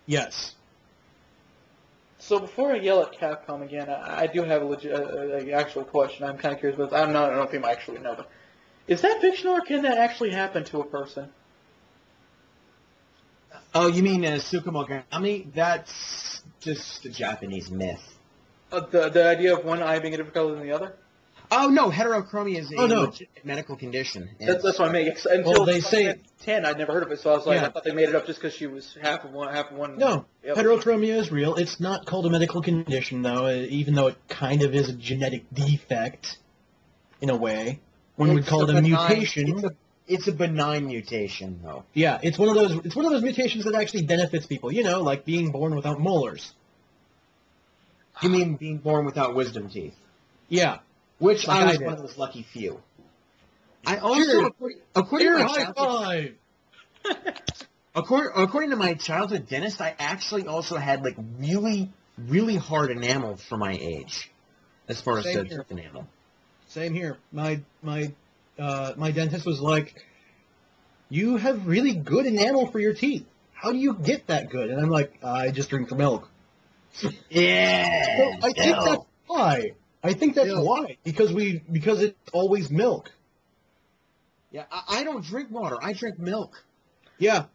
Yes. So before I yell at Capcom again, I do have a actual question. I'm kind of curious, but I don't know if you might actually know, but is that fictional or can that actually happen to a person? Oh, you mean Tsukumogami? That's just a Japanese myth. The idea of one eye being a different color than the other? Oh, no, heterochromia is a Oh, no. legitimate medical condition. That's what I mean. Until Well, they say- 10, I'd never heard of it, so I was like, Yeah. I thought they made it up just because she was half of one. No, the other. heterochromia is real. It's not called a medical condition, though, even though it kind of is a genetic defect, in a way. One would call it a mutation. It's a benign mutation, though. Yeah, it's one of those mutations that actually benefits people. You know, like being born without molars. You mean being born without wisdom teeth? Yeah. Which Like I I was did. one of those lucky few. I also, Sure. according to Here, my high childhood, five! according to my childhood dentist, I actually also had like really, really hard enamel for my age, as far as Same here. tooth enamel. Same here. My dentist was like, "You have really good enamel for your teeth. How do you get that good?" And I'm like, "I just drink the milk." Yeah. So I think that's why. I think that's Milk. why. Because it's always milk. Yeah, I don't drink water. I drink milk. Yeah.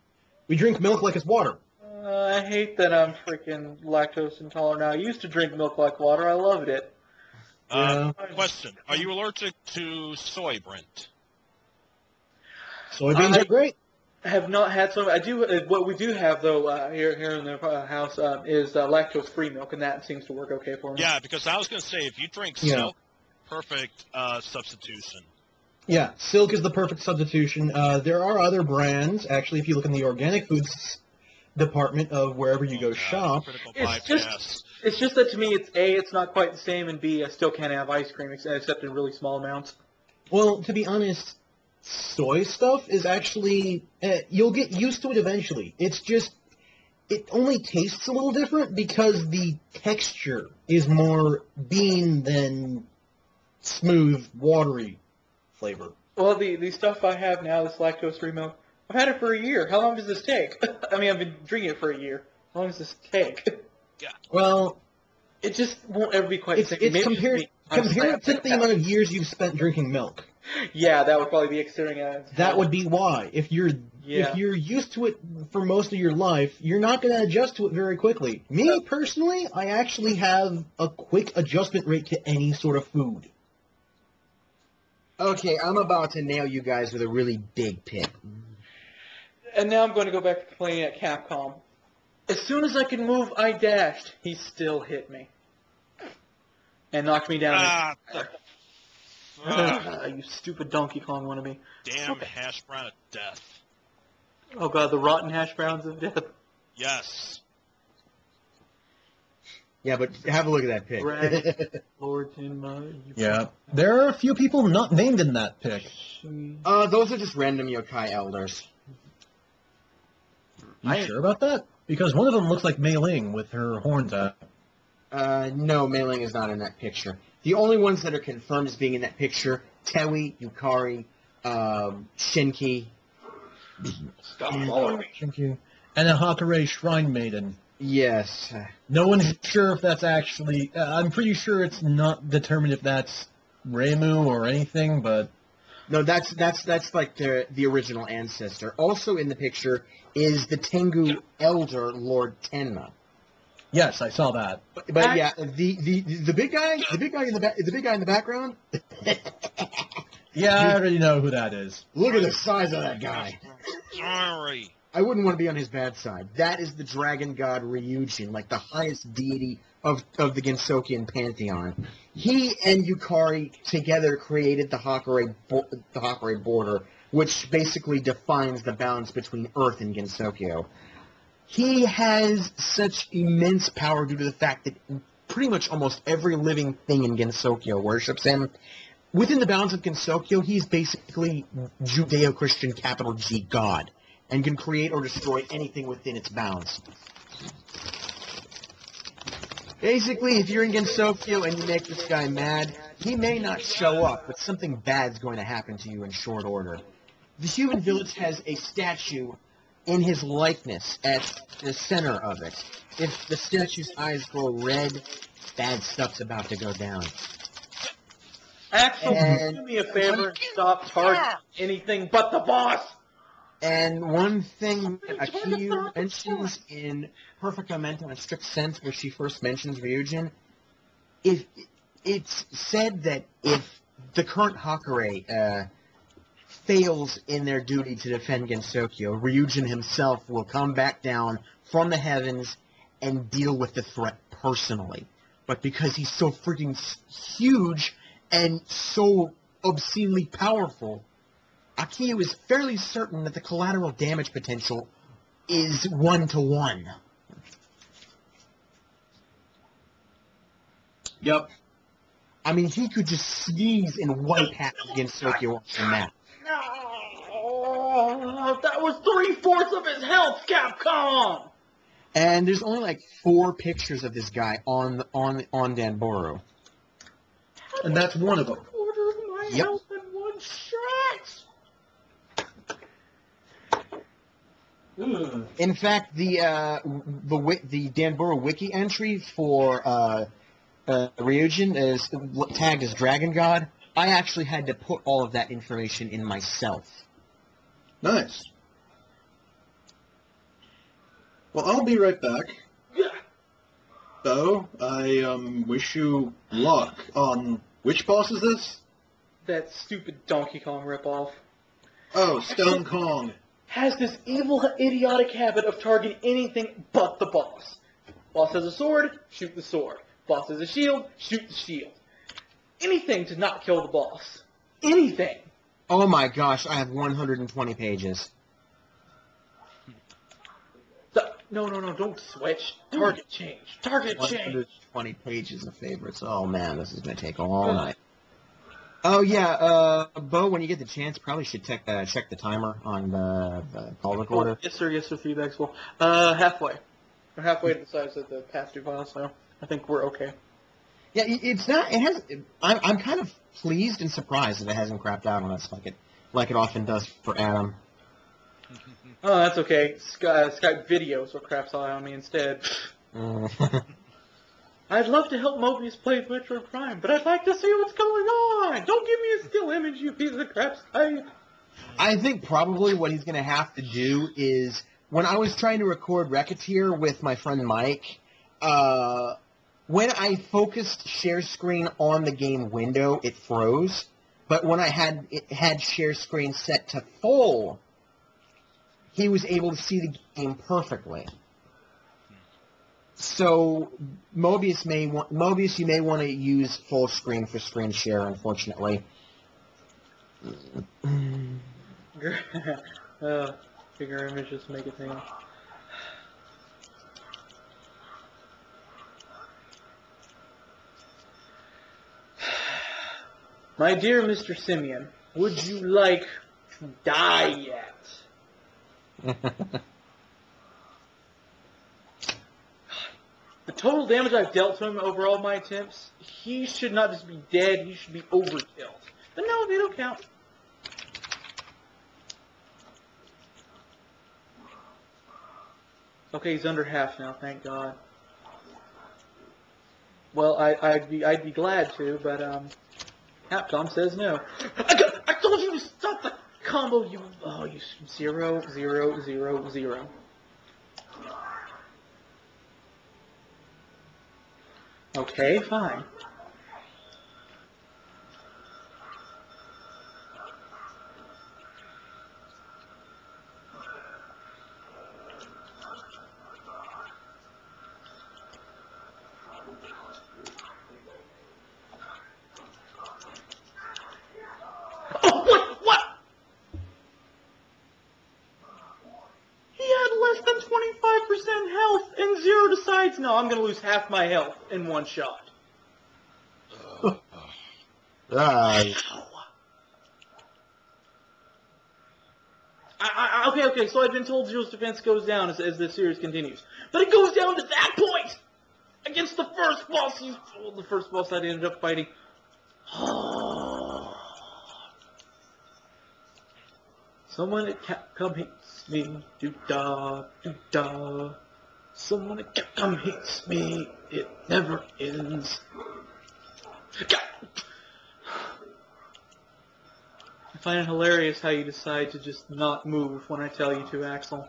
We drink milk like it's water. I hate that I'm freaking lactose intolerant now. I used to drink milk like water. I loved it. Yeah. Question: are you allergic to soy, Brent? Soybeans are great. I have not had some. I do. What we do have though here in the house is lactose-free milk, and that seems to work okay for me. Yeah, because I was going to say, if you drink Yeah. Silk, perfect substitution. Yeah, Silk is the perfect substitution. There are other brands. Actually, if you look in the organic foods department of wherever you go shop, Critical It's bypass. It's just that to me, it's not quite the same, and B, I still can't have ice cream except in really small amounts. well, to be honest, soy stuff is actually, you'll get used to it eventually. It's just, it only tastes a little different because the texture is more bean than smooth, watery flavor. Well, the stuff I have now, this lactose-free milk, I've had it for a year. How long does this take? I mean, I've been drinking it for a year. How long does this take? Well, It just won't ever be quite it's the same. Maybe compared to the amount of years you've spent drinking milk. Yeah, that would probably be considering it. That would be why. If you're used to it for most of your life, you're not going to adjust to it very quickly. Me personally, I actually have a quick adjustment rate to any sort of food. Okay, I'm about to nail you guys with a really big pick. And now I'm going to go back to complaining at Capcom. As soon as I could move, I dashed. He still hit me. And knocked me down. Ah, You stupid Donkey Kong wannabe. damn Okay. hash brown of death. Oh god, the rotten hash browns of death. Yes. Yeah, but have a look at that pic. Dragon, Lord Tenma. Yeah. There are a few people not named in that pic. Those are just random yokai elders. You sure about that? Because one of them looks like Mei Ling with her horns out. No, Mei Ling is not in that picture. The only ones that are confirmed as being in that picture, Tewi, Yukari, Shinki. Stop following me. Thank you. And a Hakurei Shrine Maiden. Yes. No one's sure if that's actually... I'm pretty sure it's not determined if that's Reimu or anything, but... No, that's like the original ancestor. Also in the picture is the Tengu elder, Lord Tenma. Yes, I saw that. But yeah, the big guy in the background. Yeah, I already know who that is. Look at the size of that guy. Sorry. I wouldn't want to be on his bad side. That is the dragon god Ryujin, like the highest deity of the Gensokian pantheon. He and Yukari together created the Hakurei border, which basically defines the balance between Earth and Gensokyo. He has such immense power due to the fact that pretty much almost every living thing in Gensokyo worships him. Within the bounds of Gensokyo, he's basically Judeo-Christian capital G God, and can create or destroy anything within its bounds. Basically, if you're in Gensokyo and you make this guy mad, he may not show up, but something bad's going to happen to you in short order. The human village has a statue in his likeness at the center of it. If the statue's eyes glow red, bad stuff's about to go down. Axel, And- do me a favor and stop targeting anything but the boss! And one thing that Akiyu mentions in Perfect Memento in a strict sense, where she first mentions Ryujin, if it's said that if the current Hakurei fails in their duty to defend Gensokyo, Ryujin himself will come back down from the heavens and deal with the threat personally. But because he's so freaking huge and so obscenely powerful, Akiyu is fairly certain that the collateral damage potential is 1-to-1. Yep. I mean, he could just sneeze and wipe half against Tokyo off the map. Oh, that was 3/4 of his health, Capcom! And there's only like 4 pictures of this guy on Danboro. And that's one of them. 1/4 of my Yep. health in one shot! In fact, the Danboro wiki entry for Ryujin is tagged as Dragon God. I actually had to put all of that information in myself. Nice. Well, I'll be right back. So, I wish you luck on... Which boss is this? That stupid Donkey Kong ripoff Oh, Stone Kong. has this evil, idiotic habit of targeting anything but the boss. Boss has a sword, shoot the sword. Boss has a shield, shoot the shield. Anything to not kill the boss. Anything. Oh my gosh, I have 120 pages. No, don't switch. Target change. Target change. 120 pages of favorites. Oh man, this is going to take all night. Oh yeah, Bo, when you get the chance, probably should check the timer on the call recorder. Yes, sir, feedback's full. Halfway. We're halfway to the size of the past 2 files, so I think we're okay. Yeah, it's not. It has. I'm kind of pleased and surprised that it hasn't crapped out on us like it often does for Adam. Oh, that's okay. Skype video is what craps all on me instead. I'd love to help Mobius play Metroid Prime, but I'd like to see what's going on! Don't give me a still image, you piece of crap, Skype! I think probably what he's going to have to do is, when I was trying to record Racketeer with my friend Mike, when I focused share screen on the game window, it froze. But when I had share screen set to full, he was able to see the game perfectly. So Mobius, you may want to use full screen for screen share, unfortunately. Figure images make a thing. My dear Mr. Simeon, would you like to die yet? The total damage I've dealt to him over all my attempts, he should not just be dead, he should be overkilled. But no, they don't count. Okay, he's under half now, thank God. Well, I'd be glad to, but Capcom says no. I told you to stop the combo. You 0, 0, 0, 0. Okay, fine. Oh, what? He had less than 25% health and 0 decides, no, I'm going to lose half my health in one shot. Okay, so I've been told Zero's defense goes down as the series continues. But it goes down to that point! Against the first boss the first boss I ended up fighting. Someone at Capcom hates me. Do-da, do-da. Someone at Capcom hates me. It never ends. I find it hilarious how you decide to just not move when I tell you to, Axel.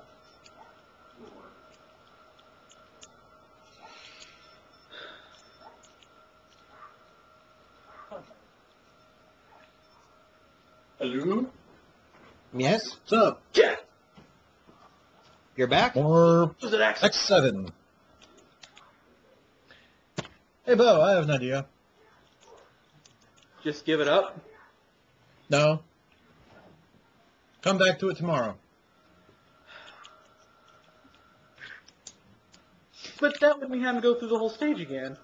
Hello? Yes? What's up? Yeah! You're back? Or Was it Axel? X7. Hey, Bo, I have an idea. Just give it up? No. Come back to it tomorrow. But that would mean having to go through the whole stage again.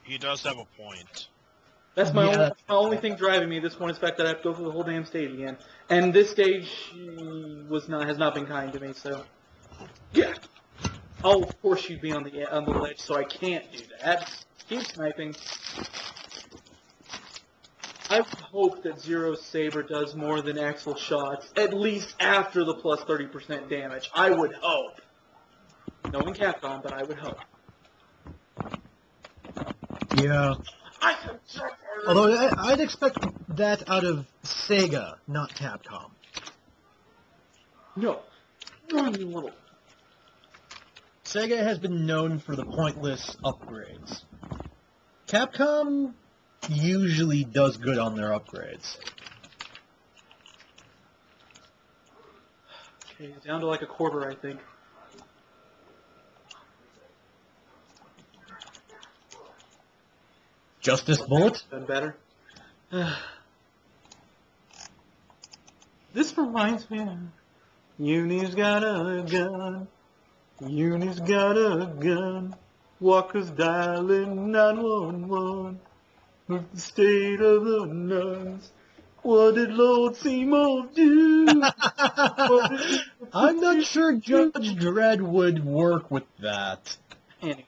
He does have a point. That's my, Yeah. my only thing driving me at this point is the fact that I have to go through the whole damn stage again. And this stage has not been kind to me, so yeah. Oh, of course you'd be on the ledge, so I can't do that. Keep sniping. I hope that Zero's Saber does more than Axel shots, at least after the plus 30% damage. I would hope. Knowing Capcom, but I would hope. Yeah. I can check her. Although I'd expect that out of Sega, not Capcom. No. Run, you little. Sega has been known for the pointless upgrades. Capcom usually does good on their upgrades. Okay, down to like a quarter, I think. Justice Bullet? Done better. This reminds me of Uni's got a gun. Uni's got a gun. Walker's dialing 911. With the state of the nuns. What did Lord Seymour do? I'm not sure Judge Dredd would work with that. Anyway.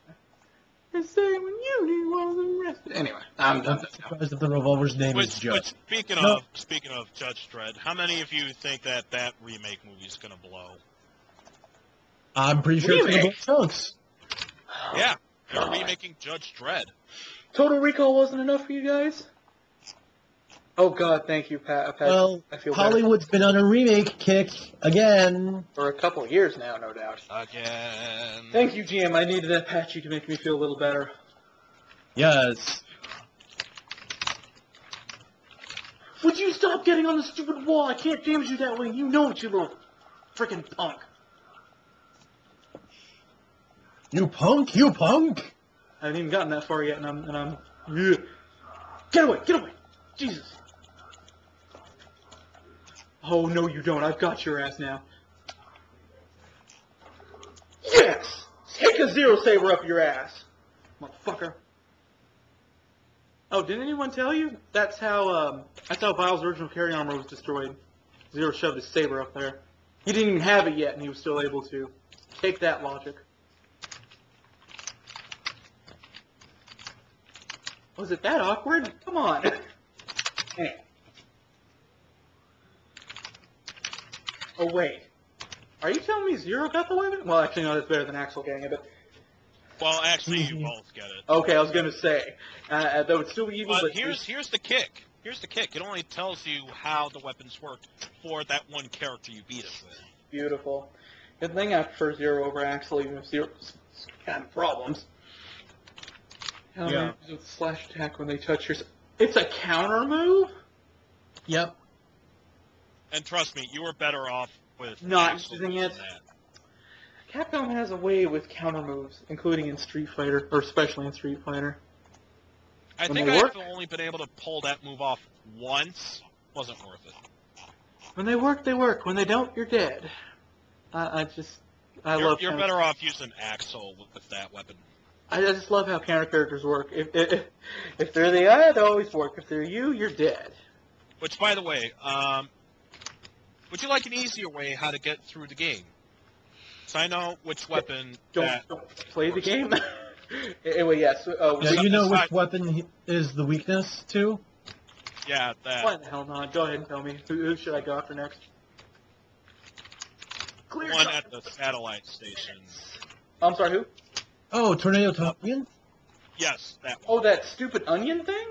They say when Uni was arrested. Anyway, I'm done. Surprised if the revolver's name is Which Judge. speaking No. of Judge Dredd, how many of you think that remake movie is gonna blow? I'm pretty sure it's going to Remake? blow chunks. Yeah, they're remaking Judge Dredd. Total Recall wasn't enough for you guys? Oh God, thank you, Pat. Well, I feel better. Hollywood's been on a remake kick again. For a couple of years now, no doubt. Again. Thank you, GM. I needed that patchy to make me feel a little better. Yes. Would you stop getting on the stupid wall? I can't damage you that way. You know it, you little frickin' punk. You punk, you punk! I haven't even gotten that far yet, and I'm. Ugh. Get away! Get away! Jesus! Oh, no, you don't. I've got your ass now. Yes! Take a Zero Saber up your ass, motherfucker. Oh, didn't anyone tell you? That's how Vile's original carry armor was destroyed. Zero shoved his saber up there. He didn't even have it yet, and he was still able to. Take that, logic. Was it that awkward? Come on. Oh, wait. Are you telling me Zero got the weapon? Well, actually, no, that's better than Axel getting it. But... Well, actually, you both get it. Okay, I was going to say. Though it's still evil, But but... here's the kick. Here's the kick. It only tells you how the weapons work for that one character you beat it with. Beautiful. Good thing I prefer Zero over Axel, even if Zero's kind of problems. Yeah. Slash attack when they touch your... It's a counter move? Yep. And trust me, you were better off with Not Axel using than it. that. Capcom has a way with counter moves, including in Street Fighter, or especially in Street Fighter. I When think they I've work- only been able to pull that move off once. Wasn't worth it. When they work, they work. When they don't, you're dead. I love You're counter- better off using Axel with that weapon. I just love how counter characters work. If they're the eye, they always work. If they're you, you're dead. Which, by the way, would you like an easier way how to get through the game? So I know which weapon Don't play the works. game. Anyway, yes. Yeah, you know which weapon is the weakness to? Yeah, that. Why the hell not? Go ahead and tell me. Who should I go after next? Clear One shot. at the satellite station. I'm sorry, who? Oh, Tornado Tunyon? Yes, that one. Oh, that stupid onion thing?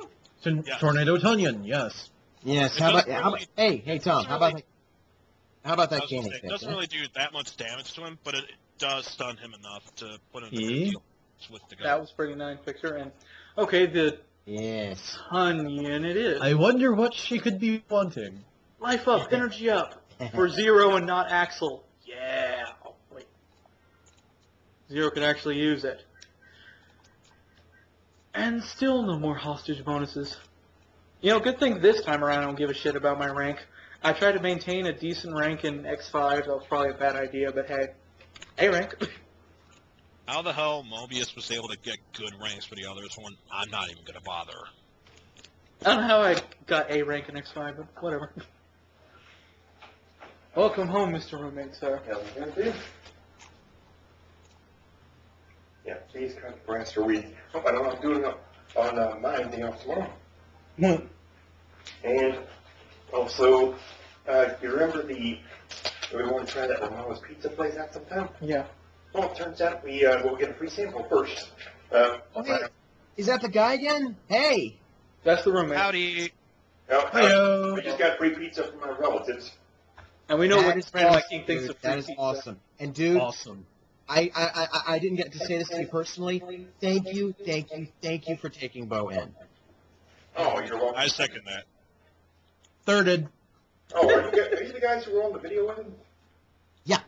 Yes. Tornado Tunyon, yes. Yes. It How about, doesn't how about? really- Hey, Tom. doesn't How about really- that? How about I that was gonna candy say, it fix? doesn't really do that much damage to him, but it does stun him enough to put him in Yeah. the deal with the gun. That was pretty nice picture. And okay, the Yes. onion it is. I wonder what she could be wanting. Life up, energy up. For Zero and not Axel. Yeah. Oh, wait. Zero could actually use it. And still no more hostage bonuses. You know, good thing this time around I don't give a shit about my rank. I tried to maintain a decent rank in X5. That was probably a bad idea, but hey. A rank. How the hell Mobius was able to get good ranks for the others when I'm not even gonna bother. I don't know how I got A rank in X5, but whatever. Welcome home, Mr. Roommate, sir. Yeah, please come for Master Week. Hope I don't have to do it on my day off tomorrow. And also, you remember we want to try that Romano's Pizza place out sometime? Yeah. Well, it turns out we'll get a free sample first. Okay. Is that the guy again? Hey. That's the roommate. Howdy. Heyo. We just got free pizza from our relatives. And we know That what is Random awesome, King thinks dude. of free That is pizza. awesome. And dude, Awesome. I didn't get to say this to you personally. Thank you for taking Bo in. Oh, you're welcome. I second that. Thirded. Oh, are you the guys who were on the video with him? Yeah.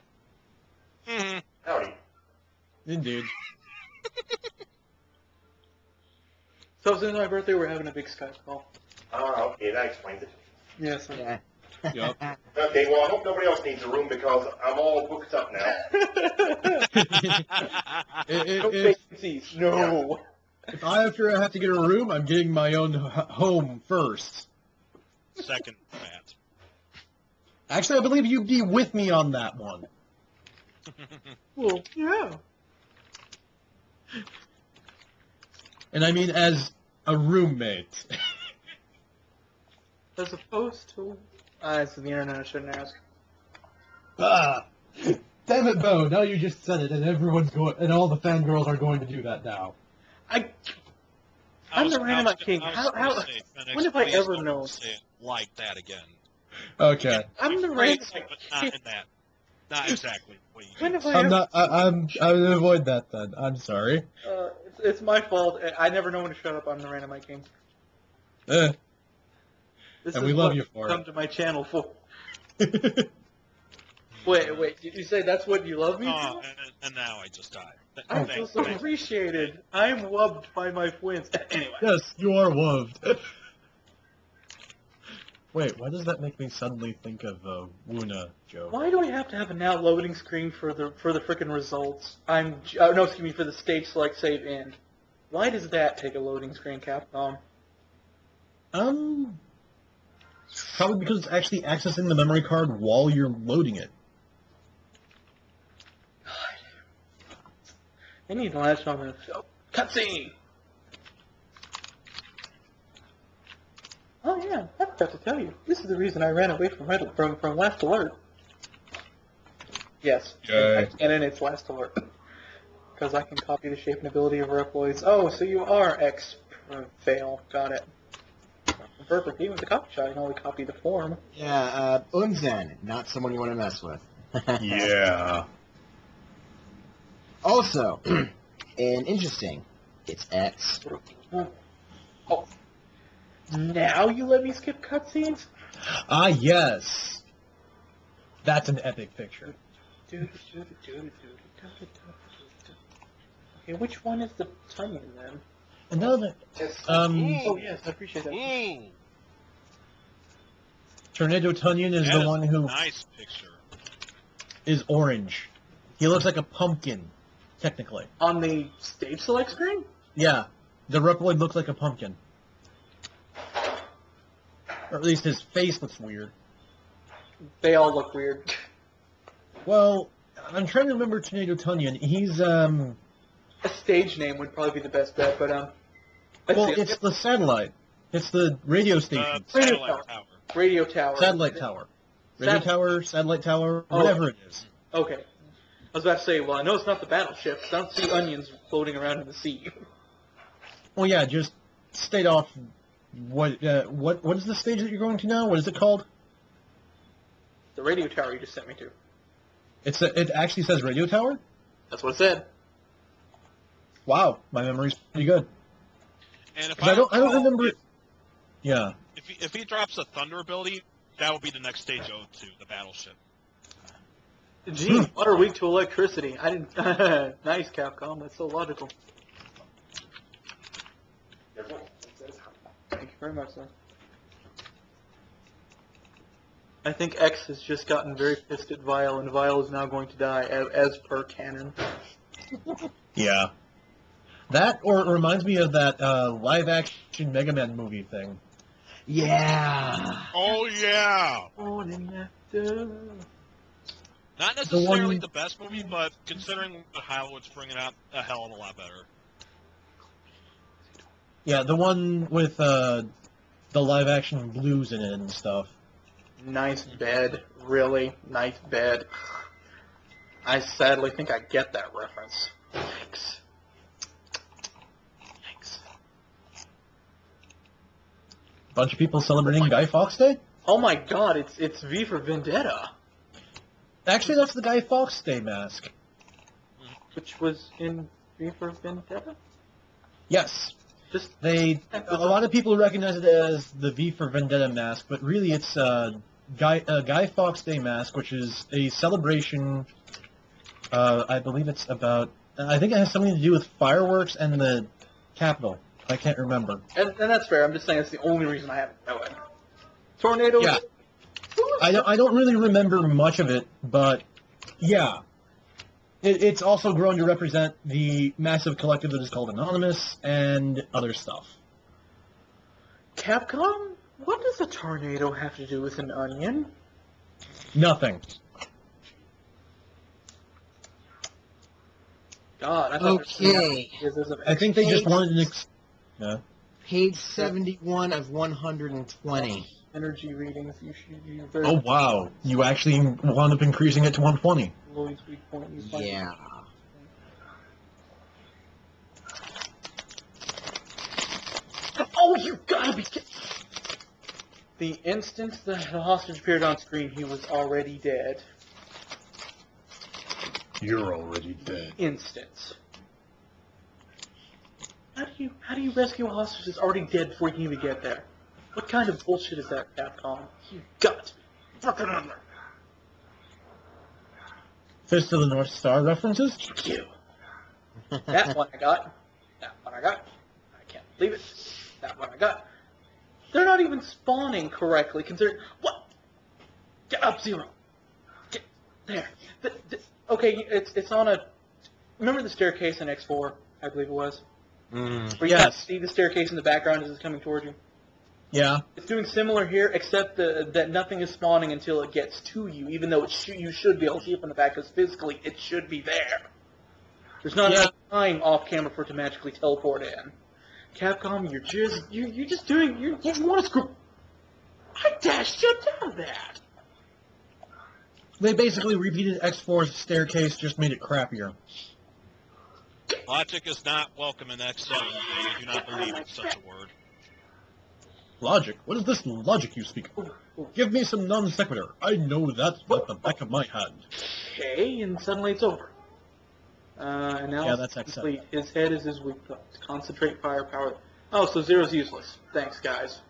Mm-hmm. Howdy. Indeed. So since my birthday, we're having a big Skype call. Okay, that explains it. Yes. Yeah. Yup. Okay, well, I hope nobody else needs a room because I'm all booked up now. No If vacancies. No. after I have to get a room, I'm getting my own home first. Second that. Actually, I believe you'd be with me on that one. Well, yeah. And I mean as a roommate. As opposed to... this is the internet, I shouldn't ask. Ah! Damn it, Bo, now you just said it, and everyone's going, and all the fangirls are going to do that now. I'm the Randomite King. When have I ever known? Say it like that again. Okay. I'm the Great, Randomite but not King. in that. Not exactly what you When did. have I I'm ever... not, I'm gonna avoid that then. I'm sorry. It's my fault. I never know when to shut up. I'm the Randomite King. Eh. This And is we love what you for come it. to my channel for. Wait, did you say that's what you love me Oh, for? and now I just died. I feel so appreciated. I'm loved by my twins. Anyway. Yes, you are loved. Wait, why does that make me suddenly think of Wuna, Joe? Why do we have to have a now loading screen for the frickin' results? No, excuse me, for the stage select save end. Why does that take a loading screen, Capcom? Probably because it's actually accessing the memory card while you're loading it. I need to latch on this. Oh, cutscene! Oh yeah, I forgot to tell you. This is the reason I ran away from Last Alert. Yes, Yay. and then it's Last Alert. Because I can copy the shape and ability of Reploids. Oh, so you are fail. Got it. Perfect. Even with the copy shot, you can only copy the form. Yeah, Unzen, not someone you want to mess with. Yeah. Also, and interesting, it's X. Oh. Now you let me skip cutscenes? Ah, yes. That's an epic picture. Okay, which one is the Tunyon then? Another. Oh yes, I appreciate that. Ooh, Tornado Tunyon is that the one a who nice picture. is orange. He looks like a pumpkin, technically. On the stage select screen? Yeah, the Reploid looks like a pumpkin. Or at least his face looks weird. They all look weird. Well, I'm trying to remember Tornado Tunyon. He's, A stage name would probably be the best bet, but let's well, see. it's the satellite. It's the radio station. Satellite tower. Radio tower. Satellite tower. Radio tower, satellite tower, whatever it is. Okay. I was about to say, well, I know it's not the battleship. I don't see onions floating around in the sea. Well, yeah, just stayed off. What is the stage that you're going to now? What is it called? The radio tower you just sent me to. It actually says radio tower? That's what it said. Wow, my memory's pretty good. And if 'Cause I don't remember. Yeah. If he drops a thunder ability, that will be the next stage owed to the battleship. Gee, water weak to electricity. I didn't. Nice, Capcom. That's so logical. Thank you very much, sir. I think X has just gotten very pissed at Vile, and Vile is now going to die, as per canon. Yeah. That, or it reminds me of that live-action Mega Man movie thing. Yeah. Oh yeah. Not necessarily the best movie, but considering what Hollywood's bringing out, a hell of a lot better. Yeah, the one with the live-action blues in it and stuff. Nice bed. Really nice bed. I sadly think I get that reference. Yikes. Yikes. Bunch of people celebrating Guy Fawkes Day? Oh my god, it's V for Vendetta. Actually, that's the Guy Fawkes Day mask. Which was in V for Vendetta? Yes. Just A lot of people recognize it as the V for Vendetta mask, but really it's Guy Fawkes Day mask, which is a celebration. I believe it's about. I think it has something to do with fireworks and the Capitol. I can't remember. and that's fair. I'm just saying that's the only reason I haven't know it. Tornadoes. Yeah. I don't really remember much of it, but yeah. It's also grown to represent the massive collective that is called Anonymous and other stuff. Capcom? What does a tornado have to do with an onion? Nothing. God, I thought Okay. I think they just wanted an yeah. Page 71 of 120. energy readings. You should be very. Oh wow! You actually wound up increasing it to 120. Lloyd's weak point. You find- Yeah. Oh, you gotta be kidding! The instant the hostage appeared on screen, he was already dead. You're already dead. Instant. How do you rescue a hostage that's already dead before you can even get there? What kind of bullshit is that, Capcom? You got to be fucking on there. Fist of the North Star references? Thank you. That one I got. That one I got. I can't believe it. That one I got. They're not even spawning correctly, considering... What? Get up, Zero. Get there. Okay, it's on a... Remember the staircase in X4, I believe it was? Where you Yes. see the staircase in the background as it's coming towards you? Yeah. It's doing similar here, except that nothing is spawning until it gets to you, even though you should be able to see it from the back, because physically it should be there. There's not enough time off camera for it to magically teleport in. Capcom, you're just doing, you want to screw... I dashed you down that! They basically repeated X4's staircase, just made it crappier. Logic is not welcome in X7. I do not believe in such a word. Logic? What is this logic you speak of? Give me some non sequitur. I know that like the back of my hand. Okay, and suddenly it's over. And now Yeah, it's that's X7. complete. His head is his weak point. Concentrate firepower. Oh, so Zero's useless. Thanks, guys.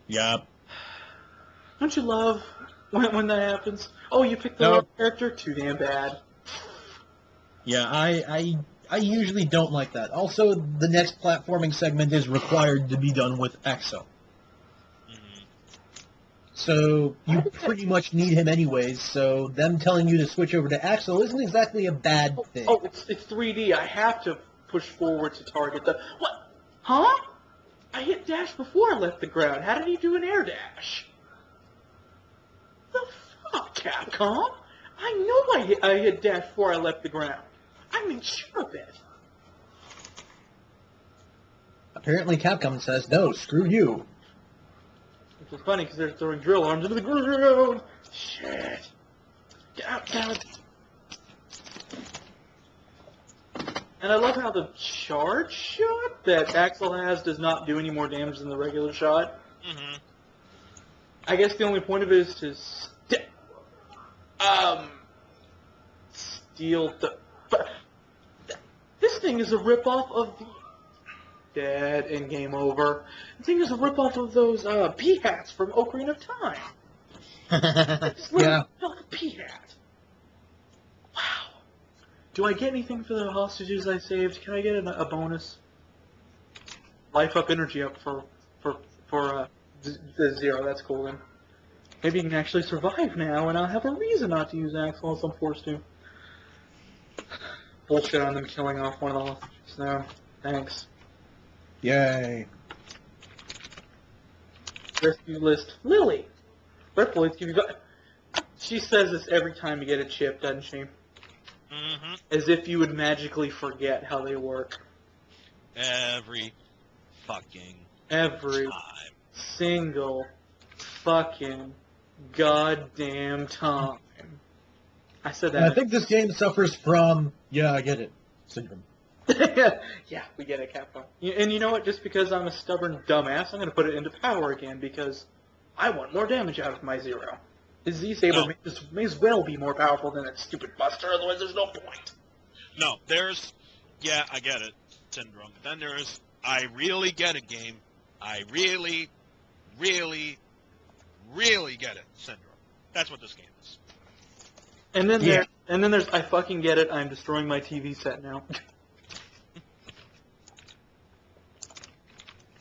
Yeah. Don't you love when that happens? Oh, you picked the No. wrong character? Too damn bad. Yeah, I usually don't like that. Also, the next platforming segment is required to be done with Exo. Mhm. So you pretty much need him anyways, so them telling you to switch over to Axel isn't exactly a bad thing. Oh, it's 3D. I have to push forward to target the... What? Huh? I hit dash before I left the ground. How did he do an air dash? The fuck, Capcom? I know I hit dash before I left the ground. I mean, sure of it. Apparently Capcom says, no, screw you. Which is funny because they're throwing drill arms into the ground. Shit. Get out, down. And I love how the charge shot that Axel has does not do any more damage than the regular shot. Mhm. I guess the only point of it is to steal the... But this thing is a ripoff of the... Dead and game over. The thing is a ripoff of those pea-hats from Ocarina of Time. It's literally a pea-hat. Wow. Do I get anything for the hostages I saved? Can I get a bonus? Life up, energy up for the Zero. That's cool then. Maybe you can actually survive now, and I'll have a reason not to use Axel unless I'm forced to. Bullshit on them killing off one of the hostages. No, thanks. Yay. Rescue list. Lily! Reploids give you... She says this every time you get a chip, doesn't she? Mhm. As if you would magically forget how they work. Every fucking Every time. single fucking goddamn time. I said And I that. think this game suffers from, yeah, I get it, syndrome. Yeah, we get it, Capcom. And you know what? Just because I'm a stubborn dumbass, I'm going to put it into power again because I want more damage out of my Zero. His Z-Saber may as well be more powerful than that stupid Buster, otherwise there's no point. No, there's... Yeah, I get it, syndrome. Then there's... I really get it, game. I really, really, really get it, syndrome. That's what this game is. And then there's I fucking get it, I'm destroying my TV set now.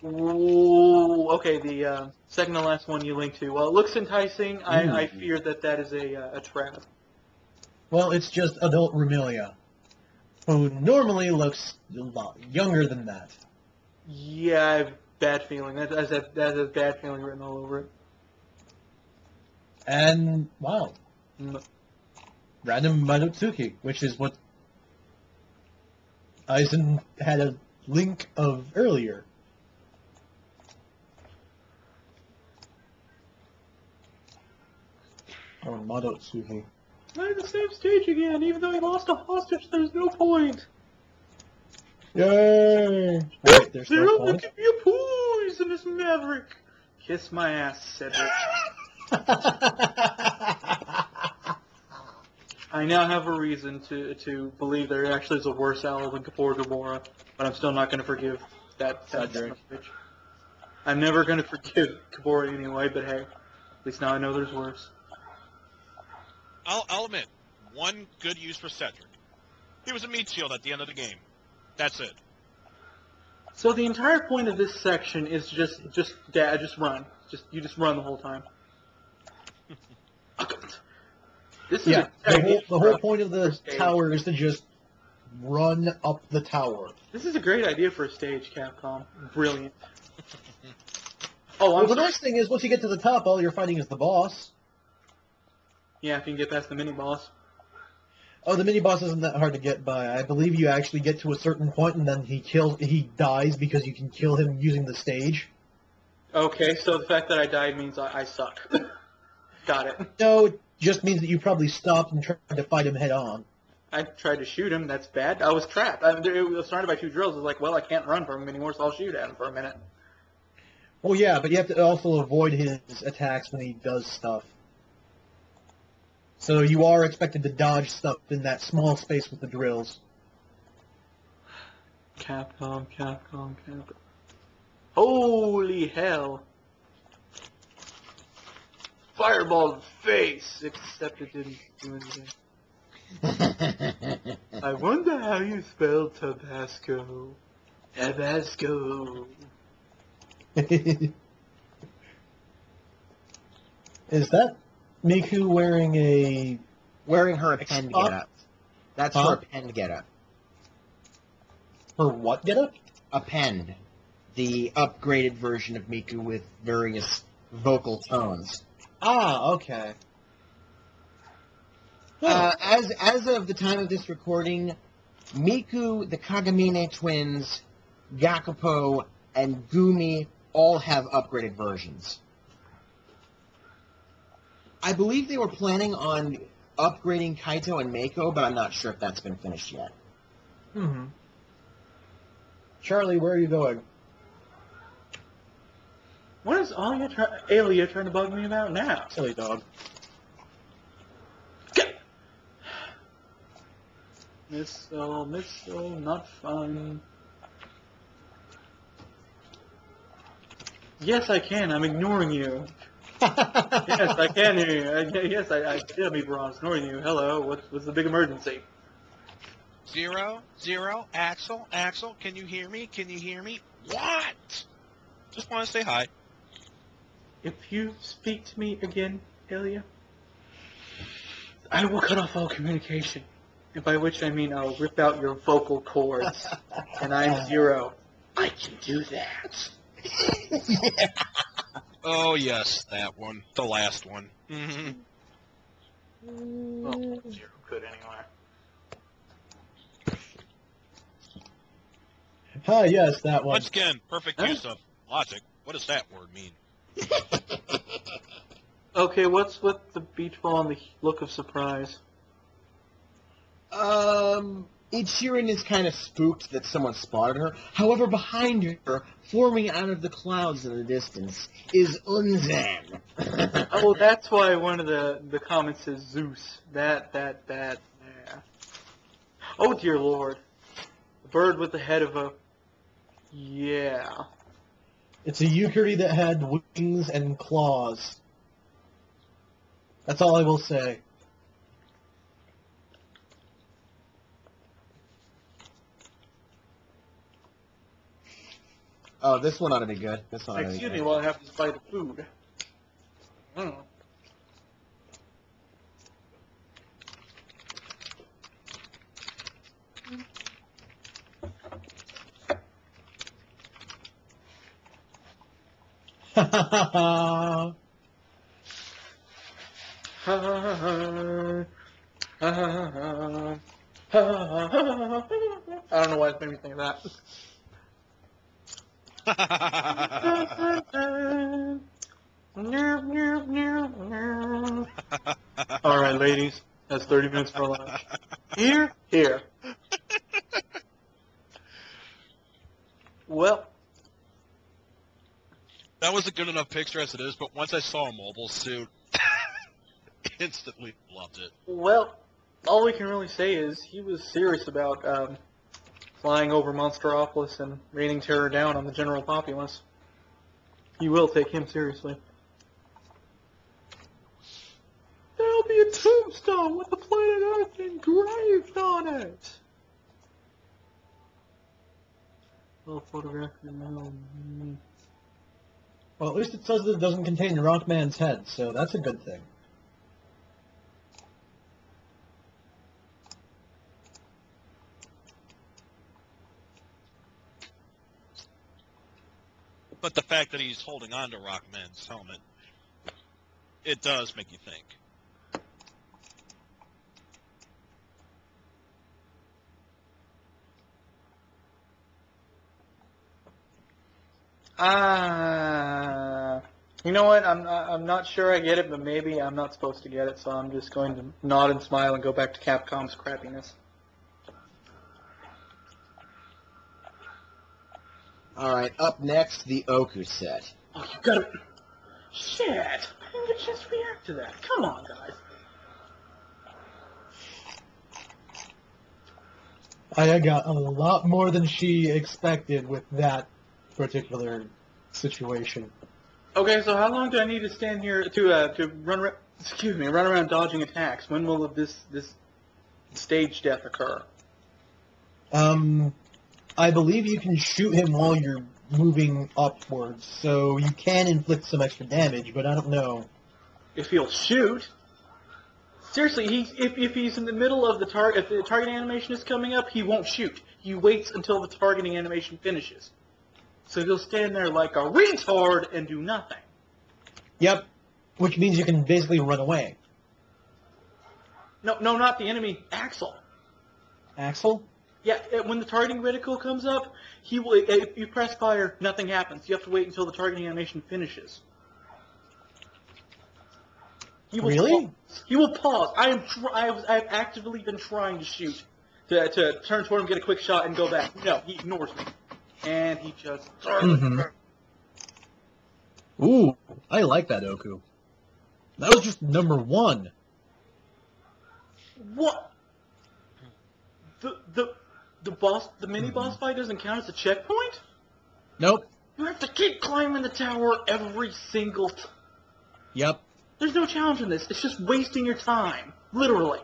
Ooh, okay, the second to last one you linked to. Well, it looks enticing. I fear that is a trap. Well, it's just adult Rumelia, who normally looks a lot younger than that. Yeah, I have bad feeling. That has a bad feeling written all over it. And, wow, Mm. random Madotsuki, which is what Eisen had a link of earlier. Oh, Madotsuki. I'm in the same stage again, even though he lost a hostage, there's no point. Yay! Wait, there's Zero, no there point? can be a poisonous maverick. Kiss my ass, Cedric. I now have a reason to believe there actually is a worse owl than Kapor Gamora, but I'm still not going to forgive that Cedric. bitch. I'm never going to forgive Kapor anyway, but hey, at least now I know there's worse. I'll admit, one good use for Cedric. He was a meat shield at the end of the game. That's it. So the entire point of this section is just run. You just run the whole time. This is Yeah, a the whole point of the tower is to just run up the tower. This is a great idea for a stage, Capcom. Brilliant. Oh, Well, the nice thing is, once you get to the top, all you're fighting is the boss. Yeah, if you can get past the mini-boss. Oh, the mini-boss isn't that hard to get by. I believe you actually get to a certain point, and then he dies because you can kill him using the stage. Okay, so the fact that I died means I suck. Got it. No, it just means that you probably stopped and tried to fight him head-on. I tried to shoot him. That's bad. I was trapped. It was surrounded by 2 drills. I was like, well, I can't run from him anymore, so I'll shoot at him for a minute. Well, yeah, but you have to also avoid his attacks when he does stuff. So you are expected to dodge stuff in that small space with the drills. Capcom. Holy hell. Fireball in the face, except it didn't do anything. I wonder how you spell Tabasco. Tabasco. Is that Miku wearing her append getup? That's her append getup. Her what getup? Append. The upgraded version of Miku with various vocal tones. Ah, okay. As of the time of this recording, Miku, the Kagamine twins, Gakupo, and Gumi all have upgraded versions. I believe they were planning on upgrading Kaito and Mako, but I'm not sure if that's been finished yet. Mm-hmm. Charlie, where are you going? What is Alia trying to bug me about now? Silly dog. Missile, not fun. Yes, I can. I'm ignoring you. Yes, I can hear you. Yes, I can be wrong. Ignoring you. Hello. What's the big emergency? 0, Axel, can you hear me? What? Just want to say hi. If you speak to me again, Ilya, I will cut off all communication. And by which I mean I'll rip out your vocal cords. And I'm 0. I can do that. Yeah. Oh, yes, that one. The last one. Mm-hmm. Well, 0 could anyway. Ah, yes, that one. Once again, perfect use of logic. What does that word mean? Okay, what's with the beach ball and the look of surprise? Ichirin is kind of spooked that someone spotted her. However, behind her, forming out of the clouds in the distance, is Unzan. Oh, that's why one of the comments says Zeus. That, yeah. Oh, dear Lord. The bird with the head of a... Yeah. It's a Yukari that had wings and claws. That's all I will say. Oh, this one ought to be good. This one ought to be Excuse good. me while I have to buy the food. I don't know why it made me think of that. All right, ladies, that's 30 minutes for lunch. Here. Well, That was a good enough picture as it is, but once I saw a mobile suit, instantly loved it. well, all we can really say is he was serious about flying over Monsteropolis and raining terror down on the general populace. You will take him seriously. There'll be a tombstone with the planet Earth engraved on it. Oh, photograph. Well, at least it says that it doesn't contain Rockman's head, so that's a good thing. But the fact that he's holding on to Rockman's helmet, it does make you think. You know what? I'm not sure I get it, but maybe I'm not supposed to get it, so I'm just going to nod and smile and go back to Capcom's crappiness. Alright, up next, the Oku set. Oh, you gotta... Shit! I didn't get a chance to react to that. Come on, guys. I got a lot more than she expected with that particular situation. Okay, so how long do I need to stand here to run around dodging attacks? When will this stage death occur? I believe you can shoot him while you're moving upwards, so you can inflict some extra damage, but I don't know. If he'll shoot. Seriously, if he's in the middle of the target, if the targeting animation is coming up, he won't shoot. He waits until the targeting animation finishes. So he'll stand there like a retard and do nothing. Yep, which means you can basically run away. No, not the enemy, Axel. Axel? Yeah, when the targeting reticle comes up, he will. If you press fire, nothing happens. You have to wait until the targeting animation finishes. He will Really? Pause. He will pause. I've actively been trying to shoot, to turn toward him, get a quick shot, and go back. No, he ignores me, and he just. Mm-hmm. Ooh, I like that Oku. That was just number one. What? The mini boss fight doesn't count as a checkpoint? Nope. You have to keep climbing the tower every single time. Yep. There's no challenge in this. It's just wasting your time. Literally.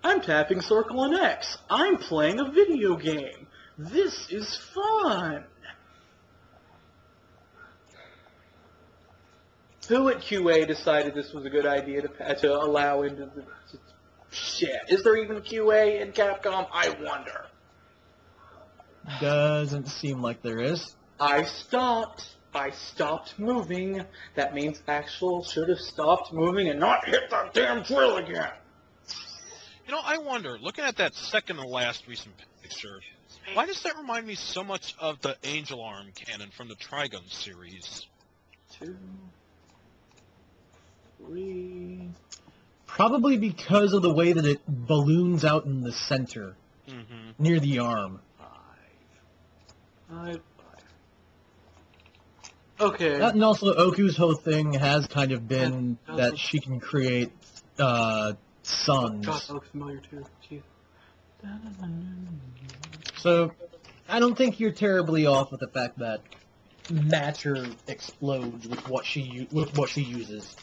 I'm tapping circle and X. I'm playing a video game. This is fun. Who at QA decided this was a good idea to allow into the... Shit. Is there even QA in Capcom? I wonder. Doesn't seem like there is. I stopped moving. That means Axel should have stopped moving and not hit that damn drill again. You know, I wonder, looking at that second to last recent picture, why does that remind me so much of the Angel Arm cannon from the Trigun series? 2, 3... Probably because of the way that it balloons out in the center, near the arm. 5. Okay. That and also Oku's whole thing has kind of been that she can create suns. God, that looks familiar too. Jeez. So, I don't think you're terribly off with the fact that Matter explodes with what she uses.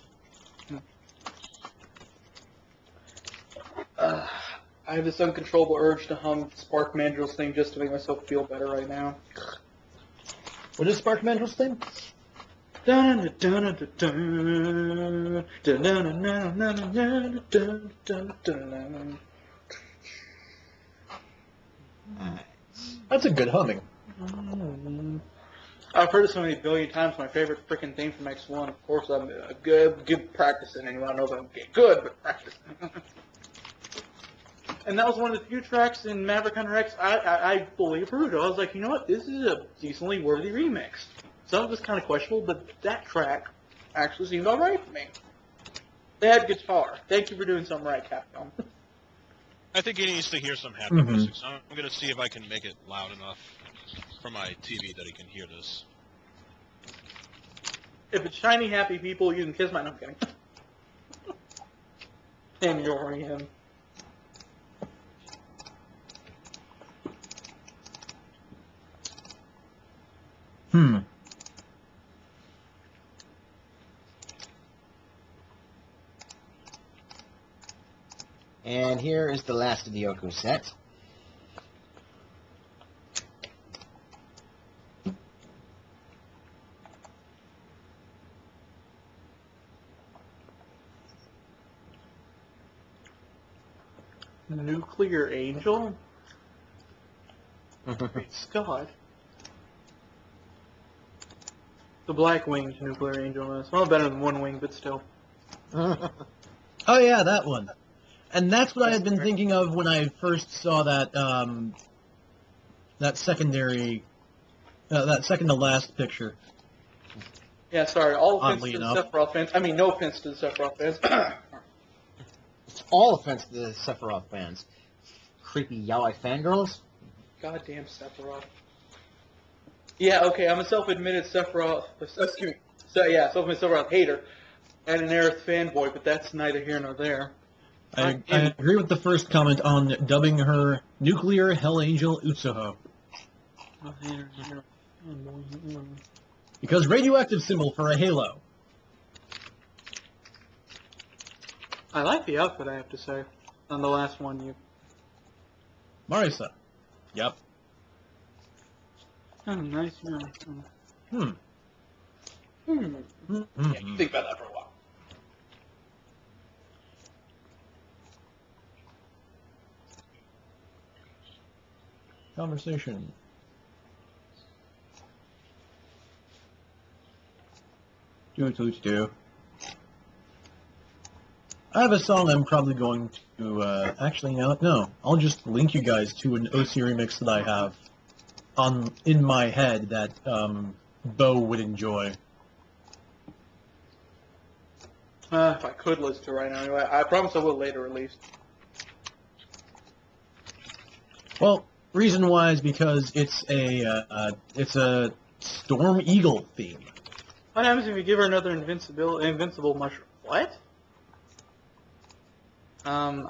I have this uncontrollable urge to hum Spark Mandrill's thing just to make myself feel better right now. What is Spark Mandrill's thing? That's a good humming. I've heard it so many billion times. My favorite freaking theme from X1. Of course, I'm good practicing. Anyone knows I'm good, but practicing. And that was one of the few tracks in Maverick Hunter X I fully approved of. I was like, you know what, this is a decently worthy remix. Some of it's kind of questionable, but that track actually seemed alright to me. They had guitar. Thank you for doing something right, Capcom. I think he needs to hear some happy music, so I'm going to see if I can make it loud enough for my TV that he can hear this. If it's shiny, happy people, you can kiss my... No, I'm kidding. Ignoring him. And here is the last of the Oku set. Nuclear Angel? Scott. The black-winged Nuclear Angel is well better than one wing, but still. Oh yeah, that one. And that's what I had been thinking of when I first saw that that secondary, that second to last picture. Yeah, sorry. All offense Oddly to the enough. Sephiroth fans. I mean, no offense to the Sephiroth fans. It's all offense to the Sephiroth fans. Creepy yaoi fangirls. Goddamn Sephiroth. Yeah, okay, I'm a self-admitted Sephiroth. Excuse me. So yeah, self-admitted Sephiroth hater and an Aerith fanboy, but that's neither here nor there. I agree with the first comment on dubbing her Nuclear Hell Angel Utsuho. Because radioactive symbol for a halo. I like the outfit, I have to say. On the last one, you. Marisa. Yep. Oh, nice. Hmm. Hmm. Mm-hmm. Yeah, you think about that for a while. Conversation. Do. I have a song I'm probably going to, actually, no. I'll just link you guys to an OC remix that I have in my head that, Bo would enjoy. If I could listen to it right now, anyway. I promise I will later, at least. Well, reason why is because it's a Storm Eagle theme. What happens if you give her another invincible mushroom? What? I'm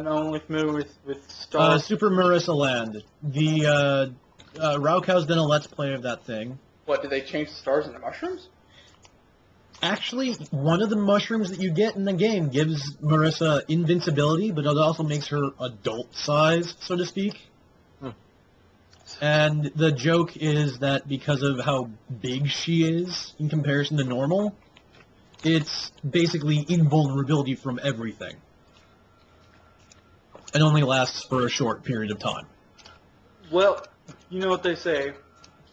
only familiar with Star. Super Marissa Land. The, Raukau's done a Let's Play of that thing. What, did they change the stars into mushrooms? Actually, one of the mushrooms that you get in the game gives Marissa invincibility, but it also makes her adult size, so to speak. And the joke is that because of how big she is in comparison to normal, it's basically invulnerability from everything. It only lasts for a short period of time. Well, you know what they say.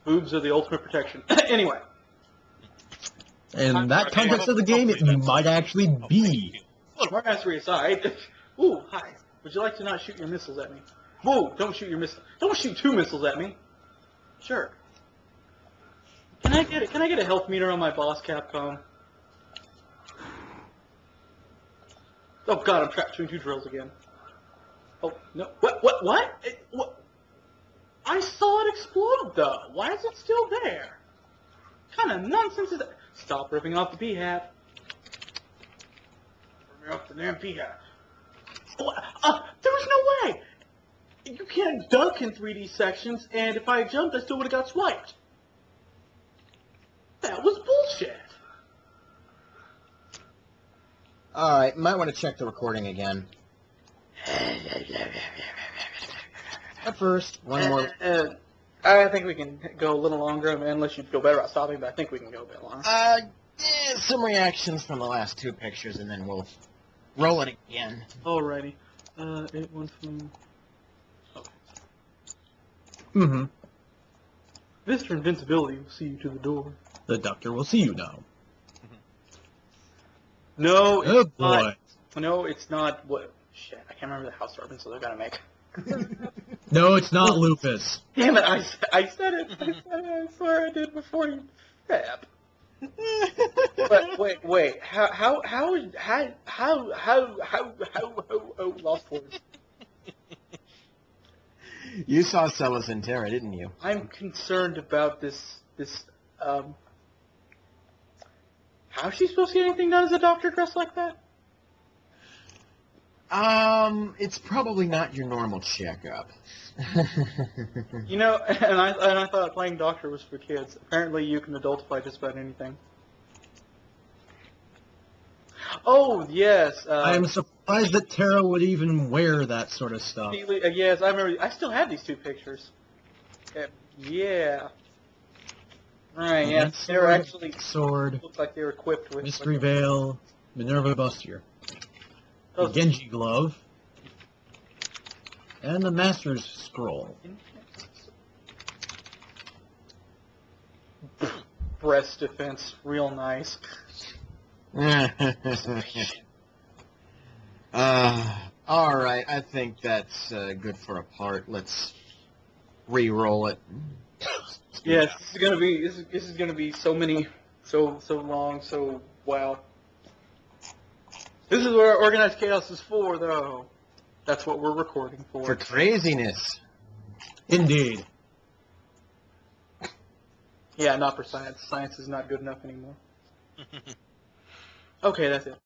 Boobs are the ultimate protection. Anyway. In that context of the game, it might actually be. Smartassery aside. Ooh, hi. Would you like to not shoot your missiles at me? Whoa, don't shoot your missile. Don't shoot 2 missiles at me. Sure. Can I get a health meter on my boss, Capcom? Oh god, I'm trapped between 2 drills again. Oh, no. What? What? I saw it explode, though. Why is it still there? What kind of nonsense is that? Stop ripping off the P-hat. Ripping off the damn P-hat. There was no way! You can't dunk in 3D sections, and if I had jumped, I still would have got swiped. That was bullshit. Alright, might want to check the recording again. But first, one more. I think we can go a little longer, unless you feel better about stopping, but I think we can go a bit longer. Some reactions from the last 2 pictures, and then we'll roll it again. Alrighty. It went from... Okay. Mm-hmm. Mr. Invincibility will see you to the door. The doctor will see you now. No, Oh it's boy. not. No, it's not. What? Shit, I can't remember the house reference they're gonna make. No, it's not lupus. Damn it! I said it. I swear I did before you. Crap. But wait. How lost words. You saw Celis in Terra, didn't you? I'm concerned about this. How's she supposed to get anything done as a doctor dressed like that? It's probably not your normal checkup. You know, and I thought playing doctor was for kids. Apparently, you can adultify just about anything. Oh yes. I am surprised that Tara would even wear that sort of stuff. Yes, I remember. I still have these 2 pictures. Yeah. Right. Yeah. They were actually sword. Looked like they were equipped with Mystery Veil. Minerva Bustier. Those- Genji glove. And the Master's Scroll. Breast defense, real nice. All right, I think that's good for a part. Let's re-roll it. Yes, this is gonna be so many, so long, so wow. This is what our organized chaos is for, though. That's what we're recording for. For craziness. Indeed. Yeah, not for science. Science is not good enough anymore. Okay, that's it.